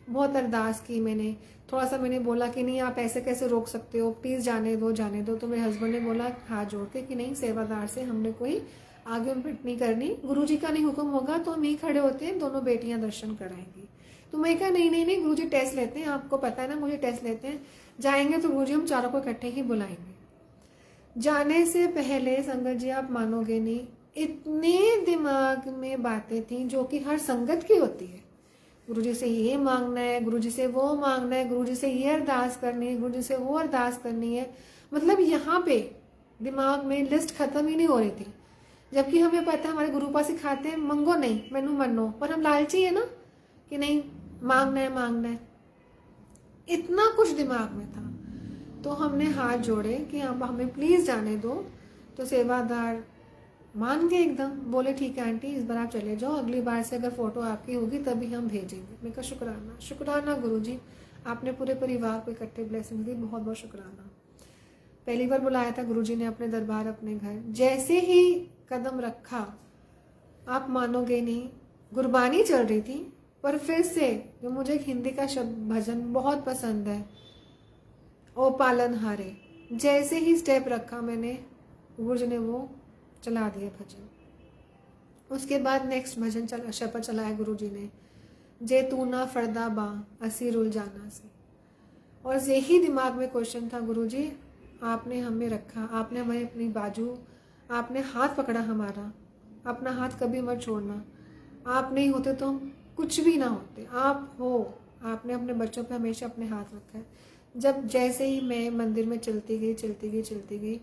बहुत अरदास की मैंने, थोड़ा सा मैंने बोला कि नहीं आप ऐसे कैसे रोक सकते हो, प्लीज़ जाने दो जाने दो। तो मेरे हस्बैंड ने बोला हाथ जोड़ के कि नहीं सेवादार से हमने कोई आर्ग्यूमेंट नहीं करनी, गुरुजी का नहीं हुक्म होगा तो हम ही खड़े होते हैं, दोनों बेटियां दर्शन कराएंगी। तो मैं कहा नहीं नहीं नहीं गुरुजी टेस्ट लेते हैं, आपको पता है ना मुझे टेस्ट लेते हैं, जाएंगे तो गुरुजी हम चारों को इकट्ठे ही बुलाएंगे। जाने से पहले संगत जी आप मानोगे नहीं, इतने दिमाग में बातें थी जो कि हर संगत की होती है। गुरुजी से ये मांगना है, गुरुजी से वो मांगना है, गुरुजी से ये अरदास करनी है, गुरुजी से वो अरदास करनी है। मतलब यहाँ पे दिमाग में लिस्ट खत्म ही नहीं हो रही थी। जबकि हमें पता है हमारे गुरु पास सिखाते हैं मंगो नहीं मैनू मनो, पर हम लालची है ना कि नहीं मांगना है मांगना है। इतना कुछ दिमाग में था। तो हमने हाथ जोड़े कि अब हमें प्लीज़ जाने दो। तो सेवादार मान गए एकदम, बोले ठीक है आंटी इस बार आप चले जाओ, अगली बार से अगर फ़ोटो आपकी होगी तभी हम भेजेंगे। मैं कहा शुक्राना शुक्राना गुरुजी, आपने पूरे परिवार को इकट्ठे ब्लेसिंग दी, बहुत बहुत शुक्राना। पहली बार बुलाया था गुरुजी ने अपने दरबार अपने घर, जैसे ही कदम रखा आप मानोगे नहीं, गुरबानी चल रही थी पर फिर से जो मुझे एक हिंदी का शब्द भजन बहुत पसंद है, ओ पालनहारे, जैसे ही स्टेप रखा मैंने गुरुजी ने वो चला दिया भजन। उसके बाद नेक्स्ट भजन चला, शपथ चलाया गुरुजी ने, जे तू ना फरदा बा असी रुल जाना से। और यही दिमाग में क्वेश्चन था, गुरुजी आपने हमें रखा, आपने हमें अपनी बाजू, आपने हाथ पकड़ा हमारा, अपना हाथ कभी मत छोड़ना, आप नहीं होते तो हम कुछ भी ना होते, आप हो, आपने अपने बच्चों पे हमेशा अपने हाथ रखा है। जब जैसे ही मैं मंदिर में चलती गई,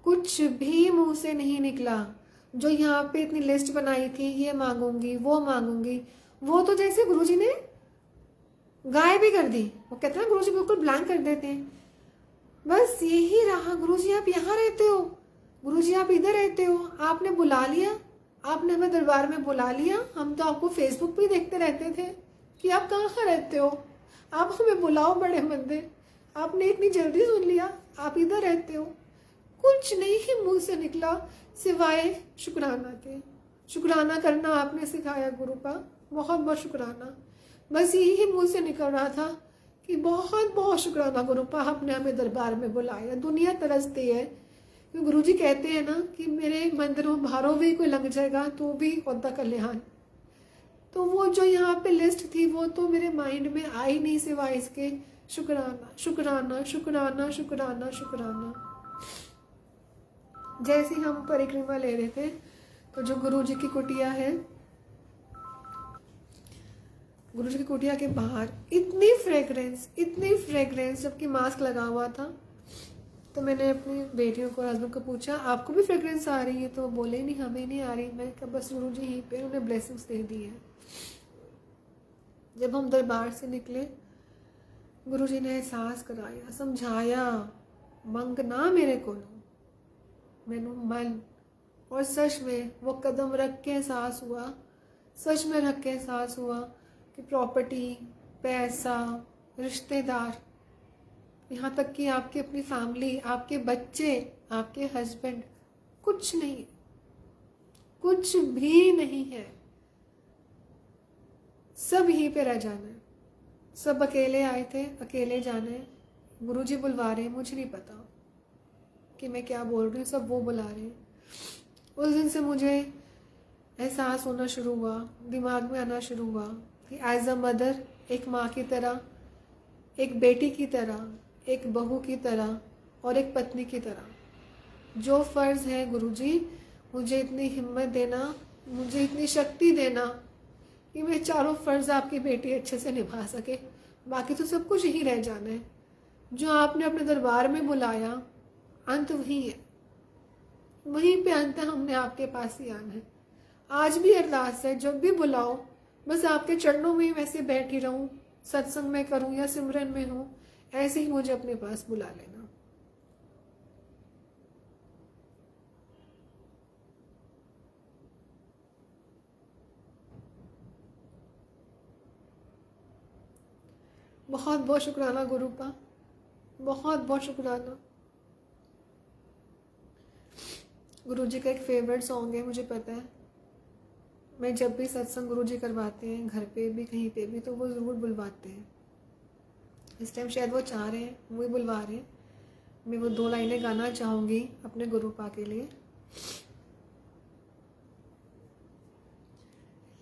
कुछ भी मुंह से नहीं निकला। जो यहाँ पे इतनी लिस्ट बनाई थी, ये मांगूंगी वो मांगूंगी, वो तो जैसे गुरुजी ने गायब भी कर दी। वो कहते हैं गुरुजी बिल्कुल ब्लैंक कर देते हैं। बस यही रहा, गुरुजी आप यहाँ रहते हो, गुरुजी आप इधर रहते हो, आपने बुला लिया, आपने हमें दरबार में बुला लिया। हम तो आपको फेसबुक पे देखते रहते थे कि आप कहाँ रहते हो, आप हमें बुलाओ बड़े मंदिर, आपने इतनी जल्दी सुन लिया, आप इधर रहते हो। कुछ नहीं ही मुंह से निकला सिवाय शुक्राना के। शुक्राना करना आपने सिखाया गुरु का, बहुत बहुत शुक्राना। बस यही मुंह से निकल रहा था कि बहुत बहुत शुक्राना गुरुपा, आपने हमें दरबार में बुलाया। दुनिया तरसती है, क्योंकि गुरुजी कहते हैं ना कि मेरे मंदिर में बाहरों भी कोई लग जाएगा तो भी होता कल्याण। तो वो जो यहाँ पे लिस्ट थी वो तो मेरे माइंड में आई नहीं, सिवाय इसके शुक्राना शुक्राना शुक्राना शुक्राना शुक्राना। जैसे हम परिक्रमा ले रहे थे तो जो गुरुजी की कुटिया है, गुरुजी की कुटिया के बाहर इतनी फ्रेग्रेंस, जबकि मास्क लगा हुआ था। तो मैंने अपनी बेटियों को, हस्बैंड को पूछा आपको भी फ्रेग्रेंस आ रही है? तो बोले नहीं हमें नहीं आ रही। मैं कहा बस गुरुजी यहीं पे, उन्हें ब्लेसिंग्स दे दी है। जब हम दरबार से निकले, गुरुजी ने एहसास कराया, समझाया, मंगना मेरे को मैनू मन। और सच में वो कदम रख के एहसास हुआ, सच में रख के एहसास हुआ कि प्रॉपर्टी, पैसा, रिश्तेदार, यहाँ तक कि आपकी अपनी फैमिली, आपके बच्चे, आपके हस्बैंड, कुछ नहीं, कुछ भी नहीं है। सब यहीं पे रह जाना है। सब अकेले आए थे, अकेले जाना है। गुरुजी बुलवा रहे हैं, मुझे नहीं पता कि मैं क्या बोल रही हूँ, सब वो बुला रहे हैं। उस दिन से मुझे एहसास होना शुरू हुआ, दिमाग में आना शुरू हुआ कि एज अ मदर, एक माँ की तरह, एक बेटी की तरह, एक बहू की तरह और एक पत्नी की तरह, जो फ़र्ज़ है गुरुजी मुझे इतनी हिम्मत देना, मुझे इतनी शक्ति देना कि मैं चारों फ़र्ज़ आपकी बेटी अच्छे से निभा सके। बाकी तो सब कुछ यही रह जाना है। जो आपने अपने दरबार में बुलाया, अंत वही है, वहीं पे अंत है। हमने आपके पास ही आना है। आज भी अरदास है, जब भी बुलाओ बस आपके चरणों में वैसे बैठी रहूं, सत्संग में करूं या सिमरन में हूं, ऐसे ही मुझे अपने पास बुला लेना। बहुत बहुत शुक्राना गुरुपा, बहुत बहुत शुक्राना। गुरुजी का एक फेवरेट सॉन्ग है, मुझे पता है। मैं जब भी सत्संग गुरुजी करवाते हैं, घर पे भी कहीं पे भी, तो वो ज़रूर बुलवाते हैं। इस टाइम शायद वो चाह रहे हैं, वो ही बुलवा रहे हैं। मैं वो 2 लाइनें गाना चाहूँगी अपने गुरुपा के लिए।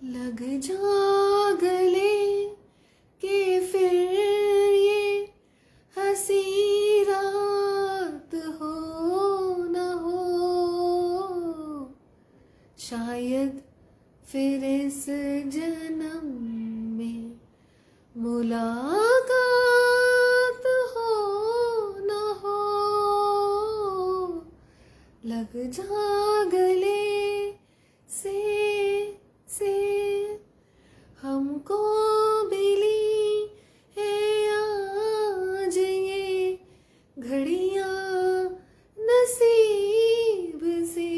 लग जा गले के फिर ये हंसी रात हो न हो, शायद फिर इस जन्म में मुलाकात हो न हो। लग जा गले से हमको मिली है आज ये घड़ियां नसीब से।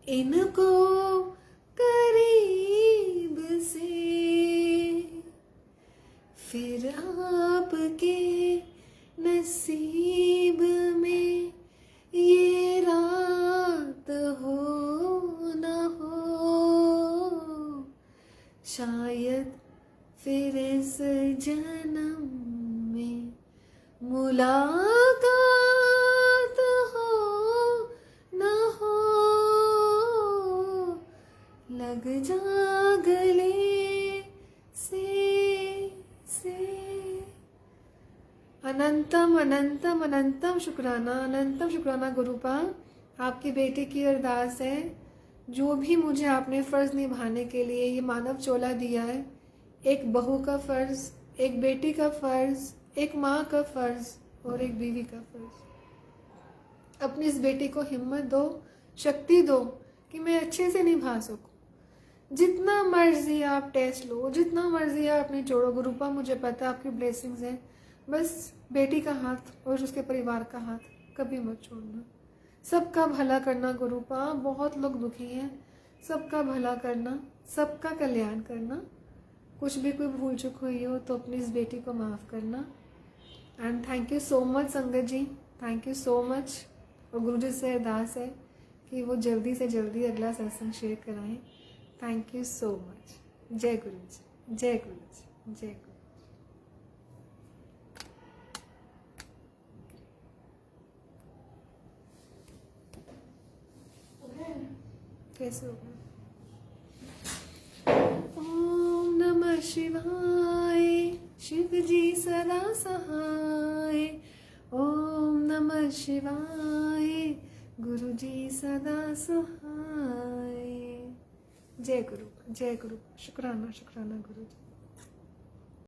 इनको करीब से, फिर आपके नसीब में ये रात हो न हो, शायद फिर इस जन्म में मुलाकात हो न हो, लग जा गले से। अनंतम अनंतम अनंतम शुक्राना, अनंतम शुक्राना गुरुपा। आपकी बेटी की अरदास है, जो भी मुझे आपने फ़र्ज़ निभाने के लिए ये मानव चोला दिया है, एक बहू का फ़र्ज़, एक बेटी का फ़र्ज़, एक माँ का फ़र्ज़ और एक बीवी का फ़र्ज़, अपनी इस बेटी को हिम्मत दो, शक्ति दो कि मैं अच्छे से निभा सकूं। जितना मर्जी आप टेस्ट लो, जितना मर्जी आप अपनी जोड़ो गुरुपा, मुझे पता आपकी ब्लेसिंग्स हैं, बस बेटी का हाथ और उसके परिवार का हाथ कभी मत छोड़ना। सबका भला करना गुरुपा, बहुत लोग दुखी हैं, सबका भला करना, सबका कल्याण करना। कुछ भी कोई भूल चूक हुई हो तो अपनी इस बेटी को माफ़ करना। And thank you so much संगत जी, थैंक यू सो मच। और गुरुजी से अरदास है कि वो जल्दी से जल्दी अगला सत्संग शेयर कराएं। Thank you so much. जय गुरु जी, जय गुरु जी, जय गुरु। कैसे होगा? ओम नमः शिवाय, शिव जी सदा सहाय। ओम नमः शिवाय, गुरु जी सदा सहाय। जय गुरु, जय गुरु। शुक्राना शुक्राना गुरु जी।